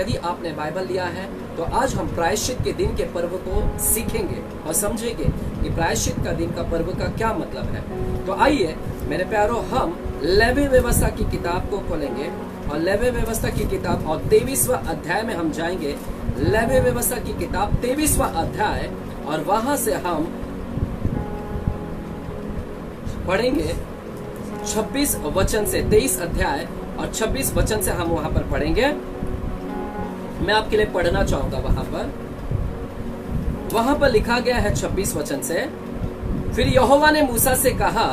यदि आपने बाइबल लिया है तो आज हम प्रायश्चित के दिन के पर्व को सीखेंगे और समझेंगे कि प्रायश्चित का दिन का पर्व का क्या मतलब है। तो आइए मेरे प्यारों, हम लेवी व्यवस्था की किताब को खोलेंगे और लेवी व्यवस्था की किताब और 23वां अध्याय में हम जाएंगे। लेवी व्यवस्था की किताब 23वां अध्याय, और वहां से हम पढ़ेंगे 26 वचन से। 23 अध्याय और 26 वचन से हम वहां पर पढ़ेंगे। मैं आपके लिए पढ़ना चाहूंगा। वहां पर लिखा गया है 26 वचन से, फिर यहोवा ने मूसा से कहा,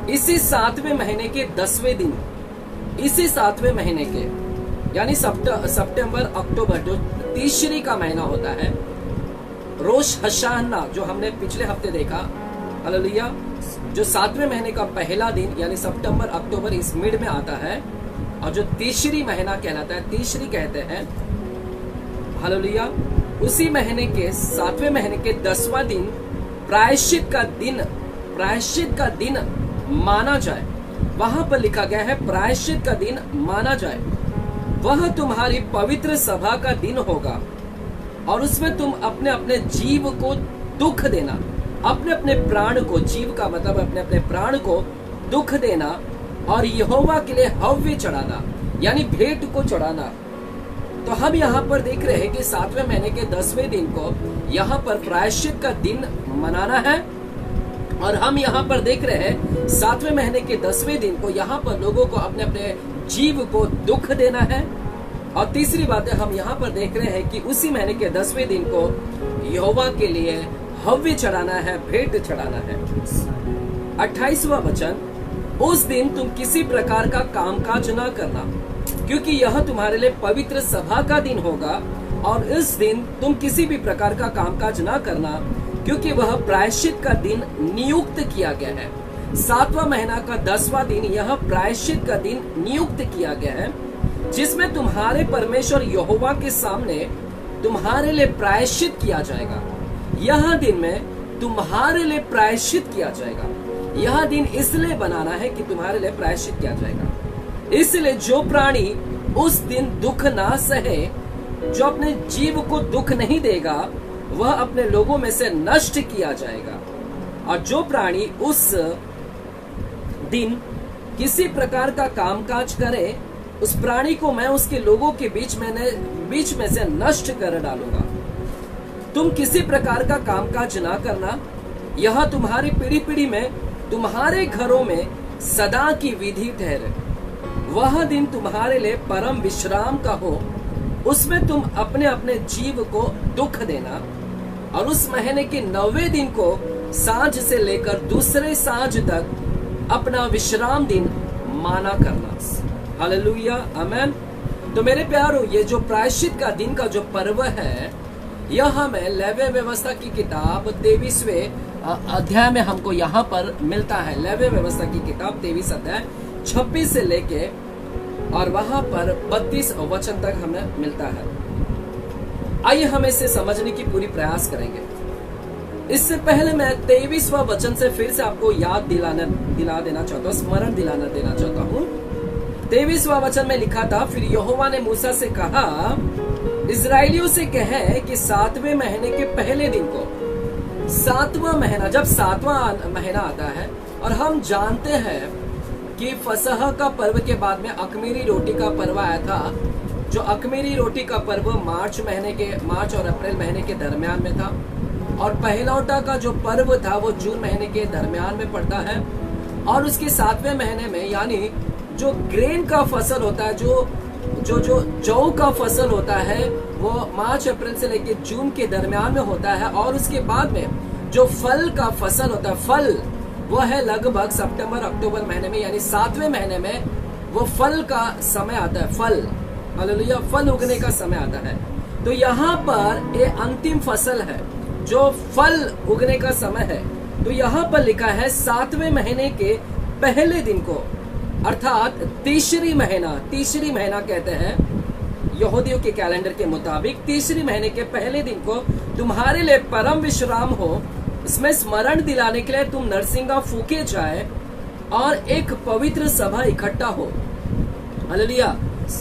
इसी 7वें महीने के 10वें दिन, इसी 7वें महीने के यानी सितंबर अक्टूबर, जो तीसरी का महीना होता है, रोश हशाना जो हमने पिछले हफ्ते देखा, हालेलुया, जो 7वें महीने का पहला दिन यानी सितंबर अक्टूबर इस मिड में आता है, और जो तीसरी महीना कहलाता है, तीसरी कहते हैं, हालेलुया, उसी महीने के 7वें महीने के 10वां दिन प्रायश्चित का दिन माना जाए। वहां पर लिखा गया है प्रायश्चित का दिन माना जाए। वह तुम्हारी पवित्र सभा का दिन होगा और उसमें तुम अपने अपने जीव को दुख देना, अपने अपने प्राण को, जीव का मतलब अपने अपने प्राण को दुख देना, और यहोवा के लिए हव्य चढ़ाना यानी भेंट को चढ़ाना। तो हम यहाँ पर देख रहे हैं कि 7वें महीने के 10वें दिन को यहाँ पर प्रायश्चित का दिन मनाना है, और हम यहाँ पर देख रहे हैं 7वें महीने के 10वें दिन को यहाँ पर लोगों को अपने अपने जीव को दुख देना है। और तीसरी बात है, हम यहाँ पर देख रहे हैं कि उसी महीने के 10वें दिन को यहोवा के लिए हव्य चढ़ाना है, भेंट चढ़ाना है। 28वां वचन, उस दिन तुम किसी प्रकार का कामकाज ना करना, क्योंकि यह तुम्हारे लिए पवित्र सभा का दिन होगा, और इस दिन तुम किसी भी प्रकार का कामकाज ना करना, क्योंकि वह प्रायश्चित का दिन नियुक्त किया गया है। 7वां महीना का 10वां दिन यह प्रायश्चित का दिन नियुक्त किया गया है, जिसमें तुम्हारे परमेश्वर यहोवा के सामने तुम्हारे लिए प्रायश्चित किया जाएगा। यह दिन में तुम्हारे लिए प्रायश्चित किया जाएगा। यह दिन इसलिए बनाना है कि तुम्हारे लिए प्रायश्चित किया जाएगा। इसलिए जो प्राणी उस दिन दुख ना सहे, जो अपने जीव को दुख नहीं देगा, वह अपने लोगों में से नष्ट किया जाएगा। और जो प्राणी उस दिन किसी प्रकार का कामकाज करे, उस प्राणी को मैं उसके लोगों के बीच में से नष्ट कर डालूंगा। तुम किसी प्रकार का कामकाज ना करना, यह तुम्हारी पीढ़ी पीढ़ी में तुम्हारे घरों में सदा की विधि ठहरे। वह दिन तुम्हारे लिए परम विश्राम का हो, उसमें तुम अपने अपने जीव को दुख देना, और उस महीने के 9वें दिन को सांझ से लेकर दूसरे सांझ तक अपना विश्राम दिन माना करना। हालेलुया, आमेन। तो मेरे प्यारों, ये जो प्रायश्चित का दिन का जो पर्व है, यह हमें लेवी व्यवस्था की किताब 23वें अध्याय में हमको यहाँ पर मिलता है। लेवी व्यवस्था की किताब 23 अध्याय 26 से लेके और वहां पर 32 वचन तक हमें मिलता है। आइए हम इसे समझने की पूरी प्रयास करेंगे। इससे पहले मैं 23वां वचन से फिर से आपको याद दिला देना चाहता हूँ, स्मरण देना चाहता हूँ। 23वां वचन में लिखा था, फिर यहोवा ने मूसा से कहा, इजराइलियों से कहे कि 7वें महीने के पहले दिन को, 7वां महीना, जब 7वां महीना आता है, और हम जानते हैं कि फसह का पर्व के बाद में अखमीरी रोटी का पर्व आया था। जो अखमीरी रोटी का पर्व मार्च और अप्रैल महीने के दरमियान में था, और पहलौठा का जो पर्व था वो जून महीने के दरमियान में पड़ता है। और उसके 7वें महीने में, यानी जो ग्रेन का फसल होता है, जो जौ का फसल होता है, वो मार्च अप्रैल से लेकर जून के दरमियान में होता है। और उसके बाद में जो फल का फसल होता है, फल वो है लगभग सितंबर अक्टूबर महीने में, यानी 7वें महीने में वो फल का समय आता है। फल, हालेलुया, फल उगने का समय आता है। तो यहाँ पर ये अंतिम फसल है, जो फल उगने का समय है। तो यहाँ पर लिखा है 7वें महीने के पहले दिन को, अर्थात तीसरी महीना कहते हैं यहूदियों के कैलेंडर के मुताबिक। तीसरी महीने के पहले दिन को तुम्हारे लिए परम विश्राम हो, इसमें स्मरण दिलाने के लिए तुम नरसिंगा फूके जाए और एक पवित्र सभा इकट्ठा हो। हालेलुया,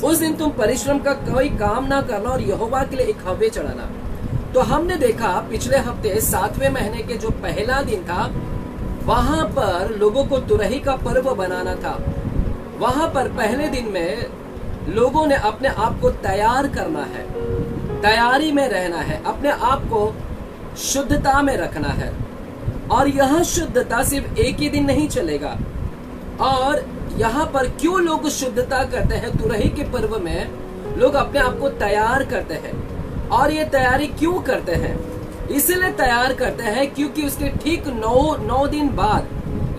उस दिन तुम परिश्रम का कोई काम ना करना और यहोवा के लिए एक हव्य चढ़ाना। तो हमने देखा पिछले हफ्ते 7वें महीने के जो पहला दिन था, वहां पर लोगों को तुरही का पर्व बनाना था। वहां पर पहले दिन में लोगों ने अपने आप को तैयार करना है, तैयारी में रहना है, अपने आप को शुद्धता में रखना है। और यह शुद्धता सिर्फ एक ही दिन नहीं चलेगा। और यहाँ पर क्यों लोग शुद्धता करते हैं? तुरही के पर्व में लोग अपने आप को तैयार करते हैं। और ये तैयारी क्यों करते हैं? इसलिए तैयार करते हैं क्योंकि उसके ठीक 9 दिन बाद,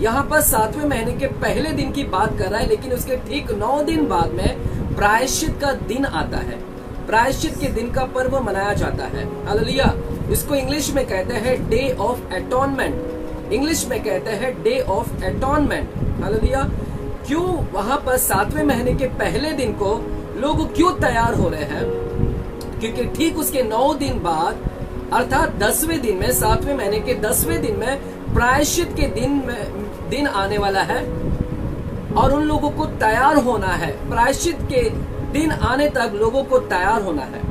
यहाँ पर 7वें महीने के पहले दिन की बात कर रहा है, लेकिन उसके ठीक 9 दिन बाद में प्रायश्चित का दिन आता है। प्रायश्चित के दिन का पर्व मनाया जाता है। हालेलुया। इसको इंग्लिश में कहते हैं डे ऑफ एटॉनमेंट। इंग्लिश में कहते हैं डे ऑफ एटॉनमेंट। हालेलुया। क्यों वहां पर 7वें महीने के पहले दिन को लोग क्यों तैयार हो रहे हैं? क्योंकि ठीक उसके 9 दिन बाद, अर्थात 10वें दिन में, 7वें महीने के 10वें दिन में प्रायश्चित के दिन आने वाला है और उन लोगों को तैयार होना है। प्रायश्चित के दिन आने तक लोगों को तैयार होना है।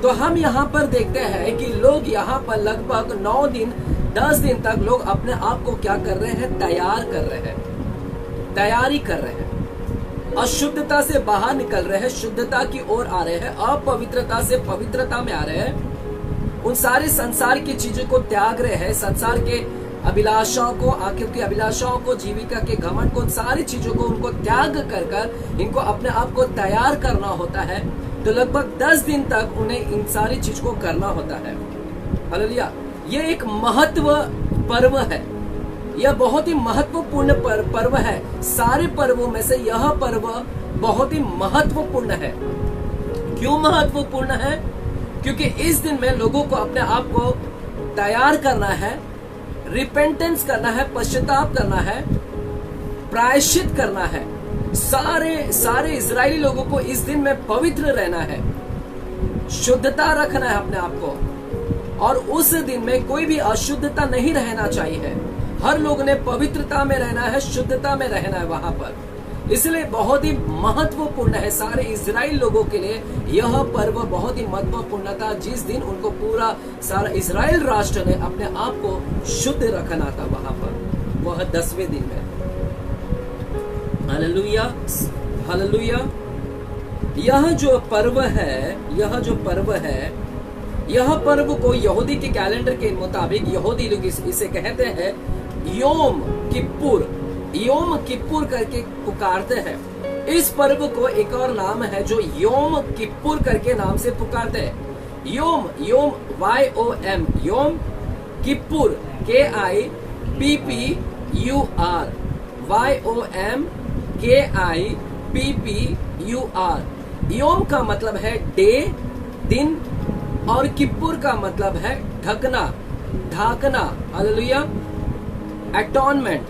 तो हम यहाँ पर देखते हैं कि लोग यहाँ पर लगभग 9 दिन 10 दिन तक लोग अपने आप को क्या कर रहे हैं? तैयार कर रहे हैं, तैयारी कर रहे हैं। अशुद्धता से बाहर निकल रहे हैं, शुद्धता की ओर आ रहे हैं, अपवित्रता से पवित्रता में आ रहे हैं। उन सारे संसार की चीजों को त्याग रहे हैं, संसार के अभिलाषाओं को, आंखों की अभिलाषाओं को, जीविका के घमंड को, सारी चीजों को उनको त्याग कर इनको अपने आप को तैयार करना होता है। तो लगभग 10 दिन तक उन्हें इन सारी चीज को करना होता है। हालेलुया। ये एक महत्व पर्व है, यह बहुत ही महत्वपूर्ण पर्व है। सारे पर्वों में से यह पर्व बहुत ही महत्वपूर्ण है। क्यों महत्वपूर्ण है? क्योंकि इस दिन में लोगों को अपने आप को तैयार करना है, रिपेंटेंस करना है, पश्चाताप करना है, प्रायश्चित करना है। सारे इजरायली लोगों को इस दिन में पवित्र रहना है, शुद्धता रखना है अपने आप को। और उस दिन में कोई भी अशुद्धता नहीं रहना चाहिए। हर लोग ने पवित्रता में रहना है, शुद्धता में रहना है वहां पर। इसलिए बहुत ही महत्वपूर्ण है सारे इजराइल लोगों के लिए। यह पर्व बहुत ही महत्वपूर्ण था, जिस दिन उनको पूरा सारा इजराइल राष्ट्र ने अपने आप को शुद्ध रखना था वहां पर, वह 10वें दिन में। Hallelujah, hallelujah. यह जो पर्व है, यह पर्व को यहूदी के कैलेंडर के मुताबिक यहूदी लोग इसे कहते हैं योम किप्पुर करके पुकारते हैं। इस पर्व को एक और नाम है जो योम किप्पुर करके नाम से पुकारते हैं। योम YOM, योम किप्पुर KIPPUR। योम का मतलब है डे, दिन, और किप्पुर का मतलब है ढकना। हालेलुया। एटॉनमेंट,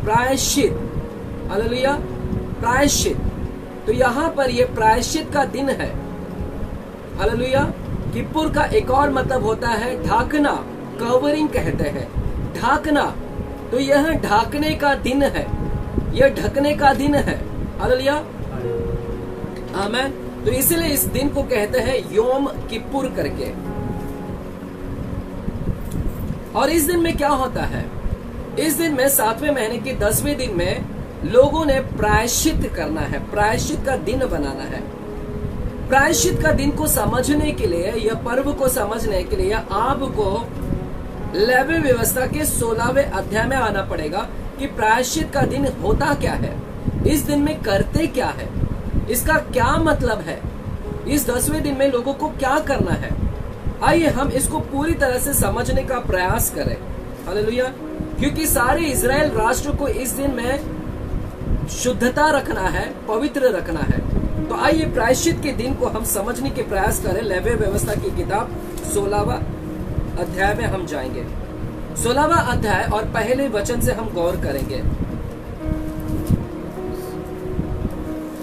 प्रायश्चित। हालेलुया, प्रायश्चित। तो यहाँ पर ये प्रायश्चित का दिन है। हालेलुया। किप्पुर का एक और मतलब होता है ढाकना, कवरिंग कहते हैं, ढाकना। तो यह ढाकने का दिन है, यह ढकने का दिन है। हालेलुया, आमीन। तो इसलिए इस दिन को कहते हैं योम किप्पुर करके। और इस दिन में क्या होता है? इस दिन में 7वें महीने के 10वें दिन में लोगों ने प्रायश्चित करना है, प्रायश्चित का दिन बनाना है। प्रायश्चित का दिन को समझने के लिए, यह पर्व को समझने के लिए आपको लेवी व्यवस्था के 16वें अध्याय में आना पड़ेगा कि प्रायश्चित का दिन होता क्या है, इस दिन में करते क्या है, इसका क्या मतलब है, इस 10वें दिन में लोगों को क्या करना है। आइए हम इसको पूरी तरह से समझने का प्रयास करें। हालेलुया। क्योंकि सारे इजराइल राष्ट्र को इस दिन में शुद्धता रखना है, पवित्र रखना है। तो आइए प्रायश्चित के दिन को हम समझने के प्रयास करें। लेवी व्यवस्था की किताब 16वां अध्याय में हम जाएंगे। 16वां अध्याय और पहले वचन से हम गौर करेंगे।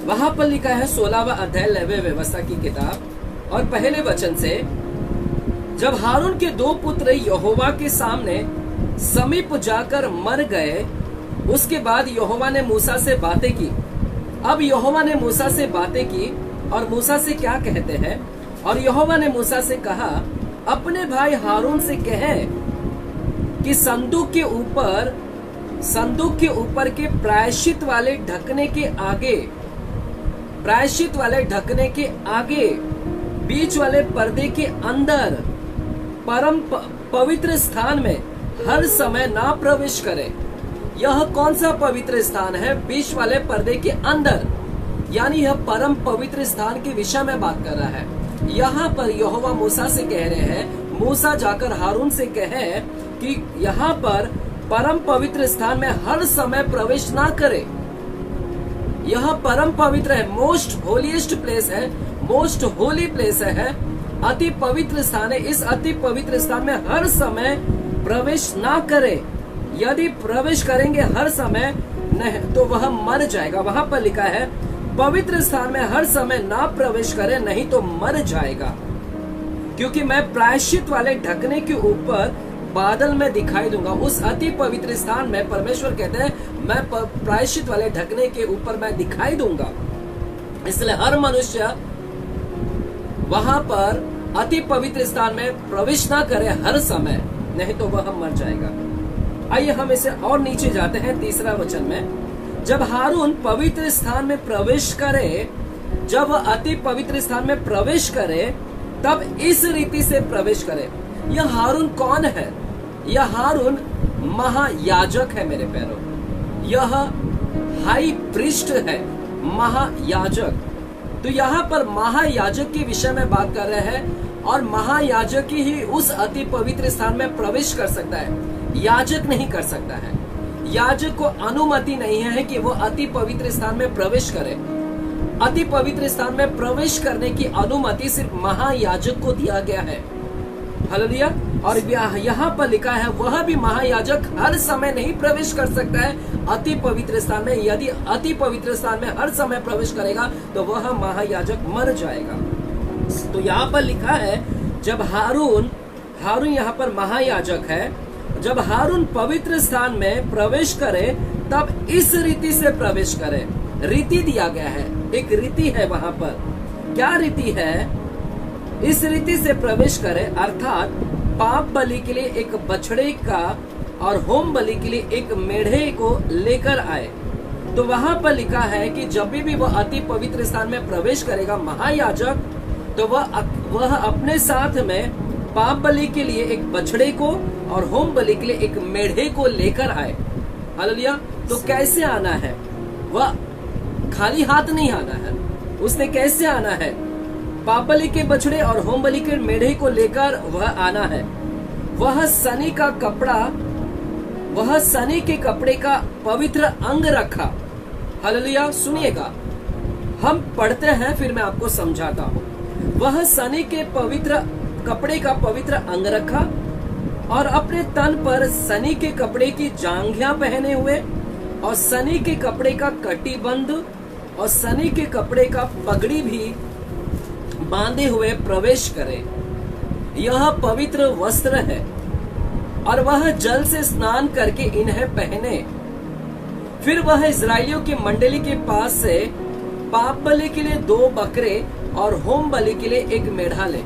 वहां पर लिखा है 16वां अध्याय लेवी व्यवस्था की किताब और पहले वचन से, जब हारून के 2 पुत्र यहोवा के सामने समीप जाकर मर गए, उसके बाद यहोवा ने मूसा से बातें की। अब यहोवा ने मूसा से बातें की और मूसा से क्या कहते हैं, और यहोवा ने मूसा से कहा, अपने भाई हारून से कहे कि संदूक के ऊपर के प्रायश्चित वाले ढकने के आगे बीच वाले पर्दे के अंदर परम पवित्र स्थान में हर समय ना प्रवेश करे। यह कौन सा पवित्र स्थान है? बीच वाले पर्दे के अंदर, यानी यह परम पवित्र स्थान के विषय में बात कर रहा है। यहाँ पर यहोवा मूसा से कह रहे हैं, मूसा जाकर हारून से कहे कि यहाँ पर परम पवित्र स्थान में हर समय प्रवेश ना करे। यह परम पवित्र है, मोस्ट होलीएस्ट प्लेस है, मोस्ट होली प्लेस है, अति पवित्र स्थान है। इस अति पवित्र स्थान में हर समय प्रवेश ना करे। यदि प्रवेश करेंगे हर समय नहीं तो वह मर जाएगा। वहां पर लिखा है पवित्र स्थान में हर समय ना प्रवेश करे, नहीं तो मर जाएगा। क्योंकि मैं प्रायश्चित वाले ढकने के ऊपर बादल में दिखाई दूंगा। उस अति पवित्र स्थान में परमेश्वर कहते हैं मैं प्रायश्चित वाले ढकने के ऊपर मैं दिखाई दूंगा। इसलिए हर मनुष्य वहां पर अति पवित्र स्थान में प्रवेश ना करे हर समय, नहीं तो वह मर जाएगा। आइए हम इसे और नीचे जाते हैं 3 वचन में। जब हारून पवित्र स्थान में प्रवेश करे, जब वह अति पवित्र स्थान में प्रवेश करे, तब इस रीति से प्रवेश करे। यह हारून कौन है? यह हारून महायाजक है मेरे प्यारों। यह हाई प्रीस्ट है, महायाजक। तो यहाँ पर महायाजक के विषय में बात कर रहे हैं, और महायाजक ही उस अति पवित्र स्थान में प्रवेश कर सकता है, याजक नहीं कर सकता है। याजक को अनुमति नहीं है कि वो अति पवित्र स्थान में प्रवेश करे। अति पवित्र स्थान में प्रवेश करने की अनुमति सिर्फ महायाजक को दिया गया है। हालेलुया। और यहाँ पर लिखा है वह भी महायाजक हर समय नहीं प्रवेश कर सकता है अति पवित्र स्थान में। यदि अति पवित्र स्थान में हर समय प्रवेश करेगा तो वह महायाजक मर जाएगा। तो यहाँ पर लिखा है जब हारून यहाँ पर महायाजक है, जब हारून पवित्र स्थान में प्रवेश करे तब इस रीति से प्रवेश करे। रीति दिया गया है, एक रीति है वहां पर। क्या रीति है? इस रीति से प्रवेश करे, अर्थात पाप बलि के लिए एक बछड़े का और होम बलि के लिए एक मेढ़े को लेकर आए। तो वहां पर लिखा है कि जब भी वह अति पवित्र स्थान में प्रवेश करेगा महायाजक, तो वह अपने साथ में पाप बलि के लिए एक बछड़े को और होम बलि के लिए एक मेढ़े को लेकर आए। हालेलुया। तो कैसे आना है? वह खाली हाथ नहीं आना है। उसने कैसे आना है? पाप बलि के बछड़े और होम बलि के मेढ़े को लेकर वह आना है। वह सनी के कपड़े का पवित्र अंग रखा। हालेलुया। सुनिएगा, हम पढ़ते हैं फिर मैं आपको समझाता हूँ। वह सनी के पवित्र कपड़े का पवित्र अंग रखा और अपने तन पर सनी के कपड़े की जांघियां पहने हुए और सनी के कपड़े का कटीबंध और सनी के कपड़े का पगड़ी भी बांधे हुए प्रवेश करे। यह पवित्र वस्त्र है और वह जल से स्नान करके इन्हें पहने। फिर वह इस्राएलियों की मंडली के पास से पाप बलि के लिए 2 बकरे और होम बलि के लिए एक मेढ़ा ले।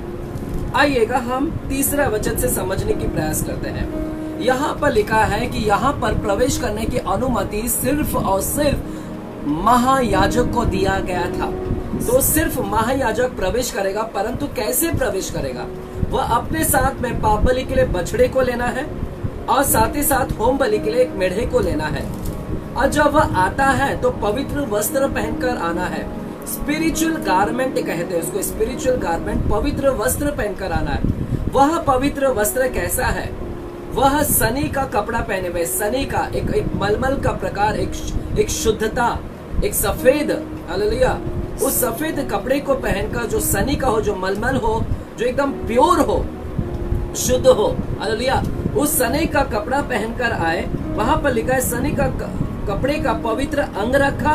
आइएगा हम 3 वचन से समझने की प्रयास करते हैं। यहाँ पर लिखा है कि यहाँ पर प्रवेश करने की अनुमति सिर्फ और सिर्फ महायाजक को दिया गया था। तो सिर्फ महायाजक प्रवेश करेगा, परंतु कैसे प्रवेश करेगा? वह अपने साथ में पाप बलि के लिए बछड़े को लेना है और साथ ही साथ होम बलि के लिए एक मेढ़े को लेना है। और जब वह आता है तो पवित्र वस्त्र पहनकर आना है। स्पिरिचुअल गारमेंट कहते हैं उसको, स्पिरिचुअल गारमेंट, पवित्र वस्त्र पहनकर आना है। वह पवित्र वस्त्र कैसा है? वह सनी का कपड़ा पहने हुए, सनी का एक मलमल का प्रकार, एक शुद्धता, एक सफेद, हालेलुया, उस सफेद कपड़े को पहनकर जो सनी का हो, जो मलमल हो, जो एकदम प्योर हो, शुद्ध हो, हालेलुया, उस सनी का कपड़ा पहनकर आए। वहां पर लिखा है सनी का कपड़े का पवित्र अंग रखा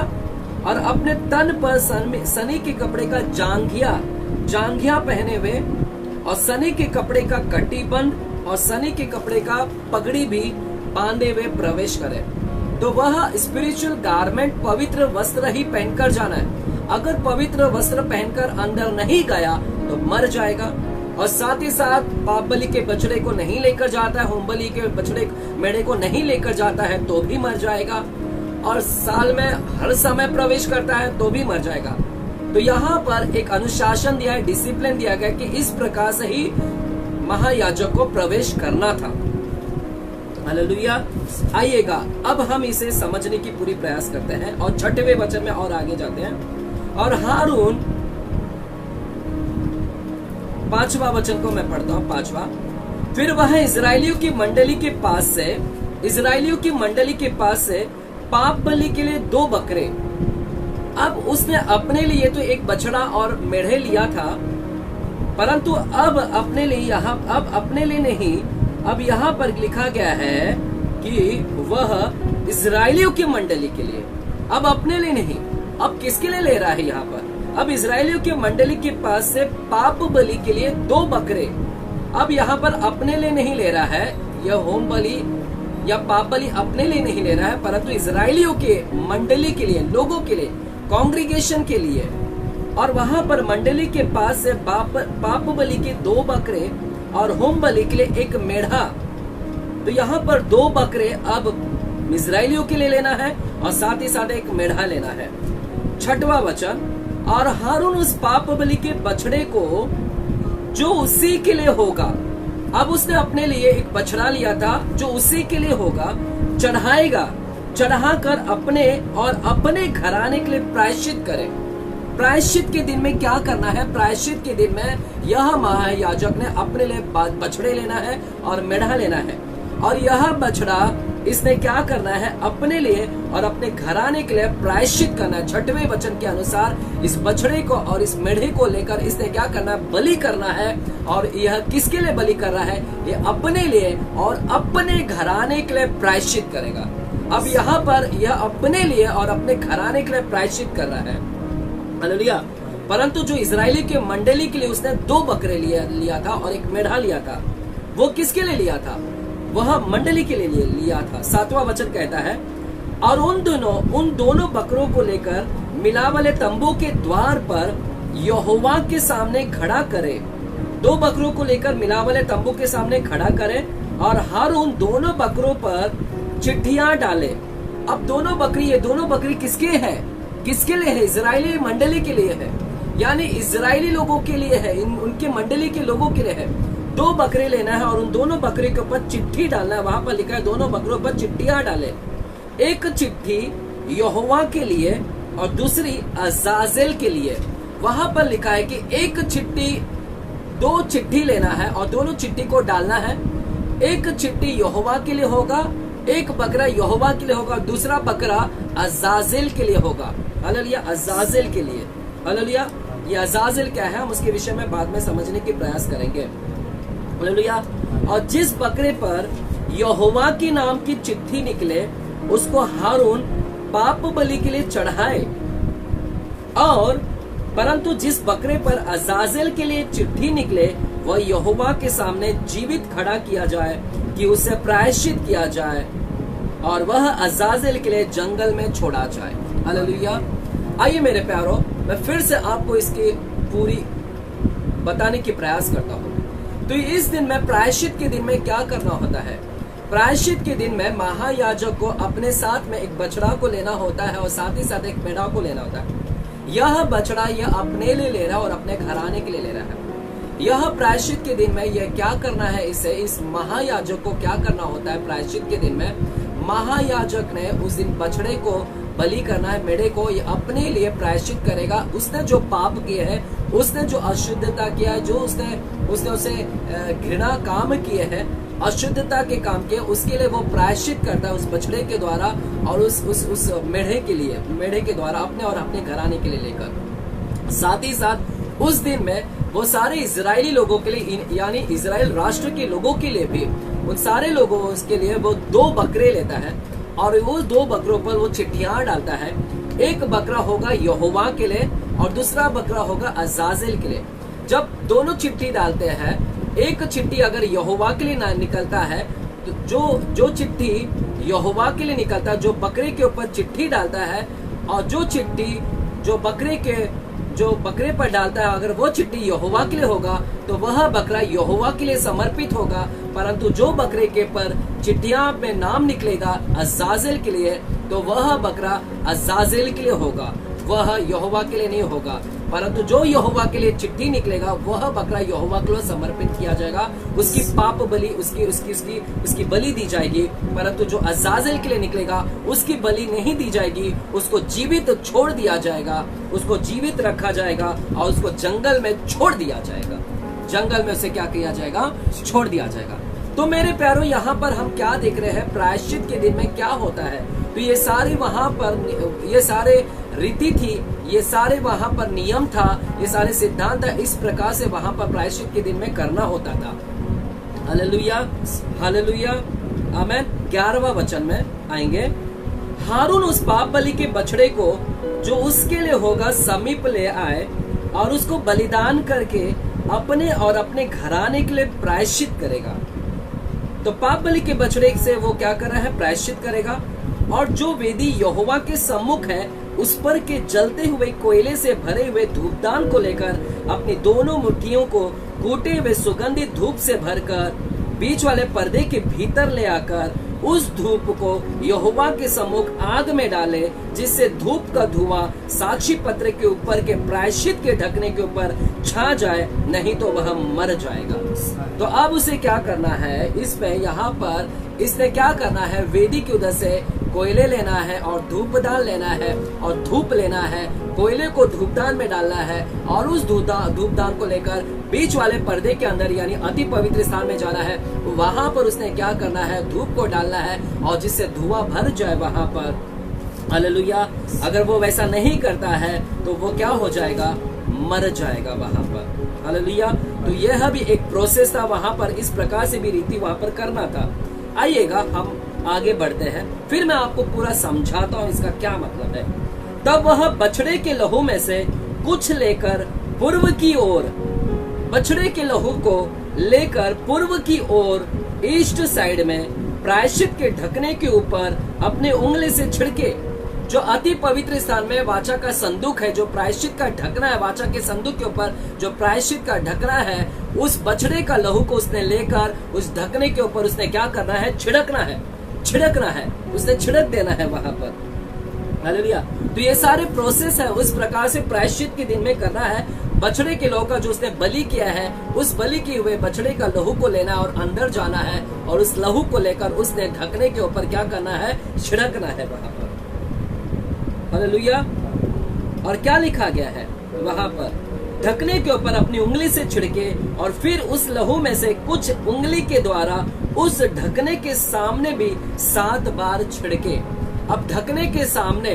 और अपने तन पर सनी के कपड़े का जांघिया पहने हुए और सनी के कपड़े का कटीबंध और सनी के कपड़े का पगड़ी भी बांधे हुए प्रवेश करे। तो वह स्पिरिचुअल गारमेंट, पवित्र वस्त्र ही पहनकर जाना है। अगर पवित्र वस्त्र पहनकर अंदर नहीं गया तो मर जाएगा। और साथ ही साथ पाप बलि के बछड़े को नहीं लेकर जाता है, होम बलि के बछड़े मेढ़े को नहीं लेकर जाता है तो भी मर जाएगा। और साल में हर समय प्रवेश करता है तो भी मर जाएगा। तो यहाँ पर एक अनुशासन दिया है, डिसिप्लिन दिया गया कि इस प्रकार से ही महायाजक को प्रवेश करना था। हालेलुया। आइएगा अब हम इसे समझने की पूरी प्रयास करते हैं और 6वें वचन में और आगे जाते हैं। और हारून, 5वां वचन को मैं पढ़ता हूं, 5वां। फिर वह इजरायलियों की मंडली के पास से पाप बलि के लिए 2 बकरे, अब उसने अपने लिए तो एक बछड़ा और मेढ़े लिया था, परंतु अब अपने लिए नहीं, अब यहाँ पर लिखा गया है कि वह इजरायलियों की मंडली के लिए, अब अपने लिए नहीं, अब किसके लिए ले रहा है यहाँ पर? अब इजरायलियों की मंडली के पास से पाप बलि के लिए 2 बकरे, अब यहाँ पर अपने लिए नहीं ले रहा है, यह होम बलि या पाप बलि अपने लिए नहीं ले रहा है, परंतु इजरायलियों के मंडली के लिए, लोगों के लिए, कांग्रीगेशन के लिए। और वहां पर मंडली के पास से पाप बलि के 2 बकरे और होम बलि के लिए 1 मेढ़ा। तो यहाँ पर 2 बकरे अब इजरायलियों के लिए लेना है और साथ ही साथ 1 मेढ़ा लेना है। 6वां वचन। और हारून उस पाप बलि के बछड़े को जो उसी के लिए होगा, अब उसने अपने लिए एक बछड़ा लिया था जो उसी के लिए होगा, चढ़ाएगा, चढ़ाकर अपने और अपने घराने के लिए प्रायश्चित करे। प्रायश्चित के दिन में क्या करना है? प्रायश्चित के दिन में यह महायाजक ने अपने लिए बछड़े लेना है और मेढ़ा लेना है, और यह बछड़ा इसने क्या करना है? अपने लिए और अपने घराने के लिए प्रायश्चित करना है। 6वें वचन के अनुसार इस बछड़े को और इस मेढ़े को लेकर इसने क्या करना है? बलि करना है। और यह किसके लिए बलि कर रहा है? ये अपने लिए और अपने घराने के लिए प्रायश्चित करेगा। अब यहाँ पर यह अपने लिए और अपने घराने के लिए प्रायश्चित कर रहा है। हालेलुया। परंतु जो इजरायली के मंडली के लिए उसने 2 बकरे लिया था और 1 मेढ़ा लिया था, वो किसके लिए लिया था? वह मंडली के लिए लिया था। 7वां वचन कहता है, और उन दोनों बकरों को लेकर मिलाप वाले तंबू के द्वार पर यहोवा के सामने खड़ा करे। 2 बकरों को लेकर मिलाप वाले तंबू के सामने खड़ा करे और हारून दोनों बकरों पर चिट्ठियां डाले। अब ये दोनों बकरी किसके हैं? किसके लिए है? इजरायली मंडली के लिए है, यानी इजरायली लोगों के लिए है, उनके मंडली के लोगों के लिए है। 2 बकरे लेना है और उन दोनों बकरे के ऊपर चिट्ठी डालना है। वहां पर लिखा है दोनों बकरों पर चिट्ठियां डाले। एक चिट्ठी यहोवा के लिए और दूसरी अजाजेल के लिए। वहां पर लिखा है कि 2 चिट्ठी लेना है और दोनों चिट्ठी को डालना है। एक चिट्ठी यहोवा के लिए होगा, एक बकरा यहोवा के लिए होगा, दूसरा बकरा अजाजेल के लिए होगा। हालेलुया। अजाजेल के लिए। हालेलुया। ये अजाजेल क्या है, हम उसके विषय में बाद में समझने की प्रयास करेंगे। हालेलुया। और जिस बकरे पर यहोवा के नाम की चिट्ठी निकले उसको हारून पाप बलि के लिए चढ़ाए, और परंतु जिस बकरे पर अजाजेल के लिए चिट्ठी निकले वह यहोवा के सामने जीवित खड़ा किया जाए कि उसे प्रायश्चित किया जाए और वह अजाजेल के लिए जंगल में छोड़ा जाए। हालेलुया। आइए मेरे प्यारों, मैं फिर से आपको इसकी पूरी बताने की प्रयास करता हूँ। तो इस दिन में प्रायश्चित के दिन में क्या करना होता है? प्रायश्चित के दिन में महायाजक को अपने साथ में एक बछड़ा को लेना होता है और साथ ही साथ एक मेढ़ा को लेना होता है। यह बछड़ा यह अपने लिए ले रहा है और अपने घराने के लिए ले रहा है। यह प्रायश्चित के दिन में यह क्या करना है? इस महायाजक को क्या करना होता है? प्रायश्चित के दिन में महायाजक ने उस दिन बछड़े को बलि करना है, मेढ़े को ये अपने लिए प्रायश्चित करेगा। उसने जो पाप किए है, उसने जो अशुद्धता किया है, जो उसने उसे घृणा काम किए हैं, अशुद्धता के काम किए, उसके लिए वो प्रायश्चित करता है उस बछड़े के द्वारा और उस मेढ़े के द्वारा अपने और अपने घराने के लिए लेकर। साथ ही साथ उस दिन में वो सारे इजरायली लोगों के लिए, यानी इजराइल राष्ट्र के लोगों के लिए भी, उन सारे लोगों के लिए वो 2 बकरे लेता है और वो 2 बकरों पर वो चिट्ठियां डालता है। एक बकरा होगा यहोवा के लिए और दूसरा बकरा होगा अजाजेल के लिए। जब दोनों चिट्ठी डालते हैं, एक चिट्ठी अगर यहोवा के लिए निकलता है जो चिट्ठी यहोवा के लिए निकलता है, जो बकरे के ऊपर चिट्ठी डालता है, और जो चिट्ठी जो बकरे पर डालता है, अगर वो चिट्ठी यहोवा के लिए होगा तो वह बकरा यहोवा के लिए समर्पित होगा। परंतु जो बकरे के पर चिट्ठियां में नाम निकलेगा अज़ाज़ेल के लिए, तो वह बकरा अज़ाज़ेल के लिए होगा, वह यहोवा के लिए नहीं होगा। परंतु जो यहोवा के लिए चिट्ठी निकलेगा वह बकरा यहोवा के लिए समर्पित किया जाएगा, उसकी पाप बलि उसकी बलि दी जाएगी। परंतु जो अज़ाज़ेल के लिए निकलेगा उसकी बलि नहीं दी जाएगी, उसको जीवित छोड़ दिया जाएगा, उसको जीवित रखा जाएगा और उसको जंगल में छोड़ दिया जाएगा। जंगल में उसे क्या किया जाएगा? छोड़ दिया जाएगा। तो मेरे प्यारों, यहाँ पर हम क्या देख रहे हैं? प्रायश्चित के दिन में क्या होता है? तो ये सारे वहां पर ये सारे रीति थी, ये सारे वहां पर नियम था, ये सारे सिद्धांत था, इस प्रकार से वहां पर प्रायश्चित के दिन में करना होता था। हालेलुया, हालेलुया, आमीन। 11वां वचन में आएंगे। हारून उस पाप बलि के बछड़े को जो उसके लिए होगा समीप ले आए और उसको बलिदान करके अपने और अपने घराने के लिए प्रायश्चित करेगा। तो पाप बलि के बछड़े से वो क्या कर रहा है? प्रायश्चित करेगा। और जो वेदी यहोवा के सम्मुख है उस पर के जलते हुए कोयले से भरे हुए धूपदान को लेकर अपनी दोनों मुट्ठियों को कूटे हुए सुगंधित धूप से भरकर बीच वाले पर्दे के भीतर ले आकर उस धूप को यहोवा के सम्मुख आग में डाले, जिससे धूप का धुआं साक्षी पत्र के ऊपर के प्रायश्चित के ढकने के ऊपर छा जाए, नहीं तो वह मर जाएगा। तो अब उसे क्या करना है? इसमें यहाँ पर इसने क्या करना है? वेदी के उधर से कोयले लेना है और धूपदान लेना है और धूप लेना है, कोयले को धूपदान में डालना है और उस धूपदान को लेकर बीच वाले पर्दे के अंदर यानी अति पवित्र स्थान में जाना है। वहां पर उसने क्या करना है? धूप को डालना है और जिससे धुआं भर जाए वहां पर। हालेलुया। अगर वो वैसा नहीं करता है तो वो क्या हो जाएगा? मर जाएगा वहां पर। हालेलुया। तो यह भी एक प्रोसेस था वहां पर, इस प्रकार से भी रीति वहां पर करना था। आइएगा हम आगे बढ़ते हैं, फिर मैं आपको पूरा समझाता हूँ इसका क्या मतलब है। तब वह बछड़े के लहू में से कुछ लेकर पूर्व की ओर, बछड़े के लहू को लेकर पूर्व की ओर ईस्ट साइड में प्रायश्चित के ढकने के ऊपर अपने उंगली से छिड़के। जो अति पवित्र स्थान में वाचा का संदूक है, जो प्रायश्चित का ढकना है, वाचा के संदूक के ऊपर जो प्रायश्चित का ढकना है, उस बछड़े का लहू को उसने लेकर उस ढकने के ऊपर उसने क्या करना है? छिड़कना है, छिड़कना है, उसने छिड़क देना है वहां पर। हालेलुया। तो ये सारे प्रोसेस है, उस प्रकार से प्रायश्चित के दिन में करना है। बछड़े के लहू का जो उसने बलि किया है, उस बलि किए हुए बछड़े का लहू को लेना और अंदर जाना है और उस लहू को लेकर उसने ढकने के ऊपर क्या करना है? छिड़कना है वहां पर। हालेलुया। और क्या लिखा गया है वहां पर? ढकने के ऊपर अपनी उंगली से छिड़के और फिर उस लहू में से कुछ उंगली के द्वारा उस ढकने के सामने भी 7 बार छिड़के। अब ढकने के सामने,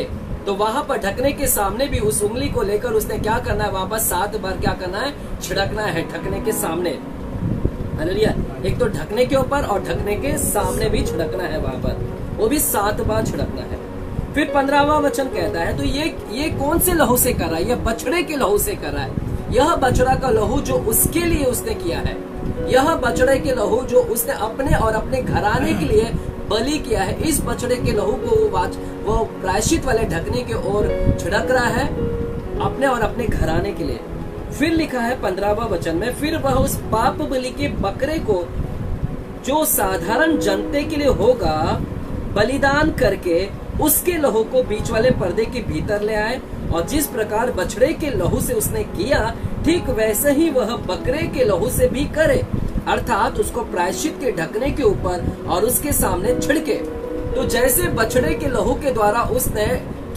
तो वहां पर ढकने के सामने भी उस उंगली को लेकर उसने क्या करना है? वहां पर 7 बार क्या करना है? छिड़कना है ढकने के सामने। हालेलुया। एक तो ढकने के ऊपर और ढकने के सामने भी छिड़कना है वहां पर, वो भी 7 बार छिड़कना है। फिर 15वां वचन कहता है, तो ये कौन से लहू से कर रहा है? यह बछड़े के लहू से कर रहा है। यह बछड़ा का लहू जो उसके लिए उसने किया है, यह बछड़े के लहू जो उसने अपने और अपने घराने के लिए बलि किया है, इस बछड़े के लहू को वो प्रायश्चित वाले ढकने के ओर छिड़क रहा है अपने और अपने घराने के लिए। फिर लिखा है 15वां वचन में, फिर वह उस पाप बलि के बकरे को जो साधारण जनते के लिए होगा बलिदान करके उसके लहू को बीच वाले पर्दे के भीतर ले आए, और जिस प्रकार बछड़े के लहू से उसने किया, ठीक वैसे ही वह बकरे के लहू से भी करे, अर्थात उसको प्रायश्चित के ढकने के ऊपर और उसके सामने छिड़के। तो जैसे बछड़े के लहू के द्वारा उसने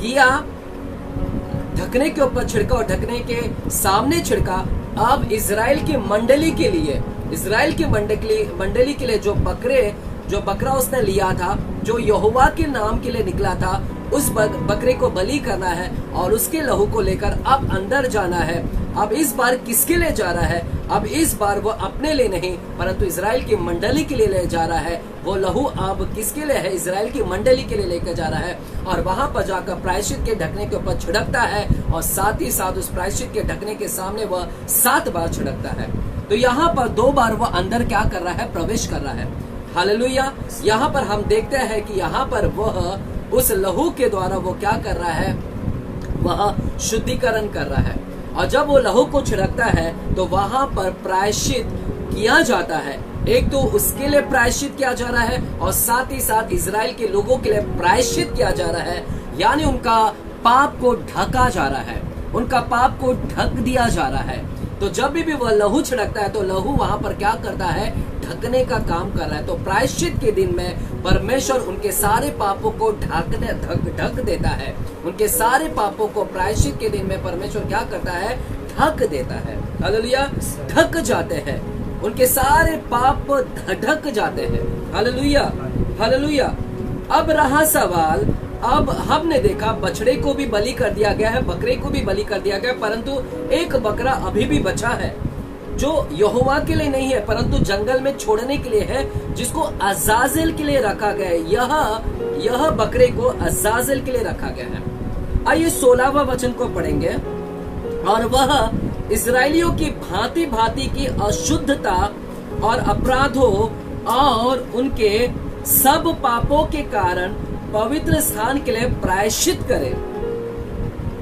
किया, ढकने के ऊपर छिड़का और ढकने के सामने छिड़का, अब इजराइल की मंडली के लिए, इजराइल की मंडली के लिए जो बकरा उसने लिया था, जो यहोवा के नाम के लिए निकला था, उस बकरे को बलि करना है और उसके लहू को लेकर अब अंदर जाना है। अब इस बार किसके लिए जा रहा है? अब इस बार वो अपने लिए नहीं परंतु इजराइल की मंडली के लिए ले जा रहा है। वो लहू अब किसके लिए है? इजराइल की मंडली के लिए लेकर जा रहा है, और वहां पर जाकर प्रायश्चित के ढकने के ऊपर छिड़कता है, और साथ ही साथ उस प्रायश्चित के ढकने के सामने वह 7 बार छिड़कता है। तो यहाँ पर 2 बार वह अंदर क्या कर रहा है? प्रवेश कर रहा है। हालेलुया। यहाँ पर हम देखते हैं कि यहाँ पर वह उस लहू के द्वारा वो क्या कर रहा है, वह शुद्धिकरण कर रहा है। और जब वो लहू को छिड़कता है तो वहां पर प्रायश्चित किया जाता है। एक तो उसके लिए प्रायश्चित किया जा रहा है और साथ ही साथ इजराइल के लोगों के लिए प्रायश्चित किया जा रहा है, यानी उनका पाप को ढका जा रहा है, उनका पाप को ढक दिया जा रहा है। तो जब भी वह लहू छिड़कता है तो लहू वहां पर क्या करता है, ढकने का काम कर रहा है। तो प्रायश्चित के दिन में परमेश्वर उनके सारे पापों को ढक देता है। उनके सारे पापों को प्रायश्चित के दिन में परमेश्वर क्या करता है, ढक देता है। हालेलुया, ढक जाते हैं, उनके सारे पाप ढक जाते हैं। Hallelujah, hallelujah. अब रहा सवाल, अब हमने देखा बछड़े को भी बलि कर दिया गया है, बकरे को भी बलि कर दिया गया, परंतु एक बकरा अभी भी बचा है जो यहोवा के लिए नहीं है परंतु जंगल में छोड़ने के लिए है, जिसको अजाजेल के लिए रखा गया है। यह बकरे को अजाजेल के लिए रखा गया है। आइए 16वां वचन को पढ़ेंगे। और वह इस्राएलियों की भांति भांति की अशुद्धता और अपराधों और उनके सब पापों के कारण पवित्र स्थान के लिए प्रायश्चित करे।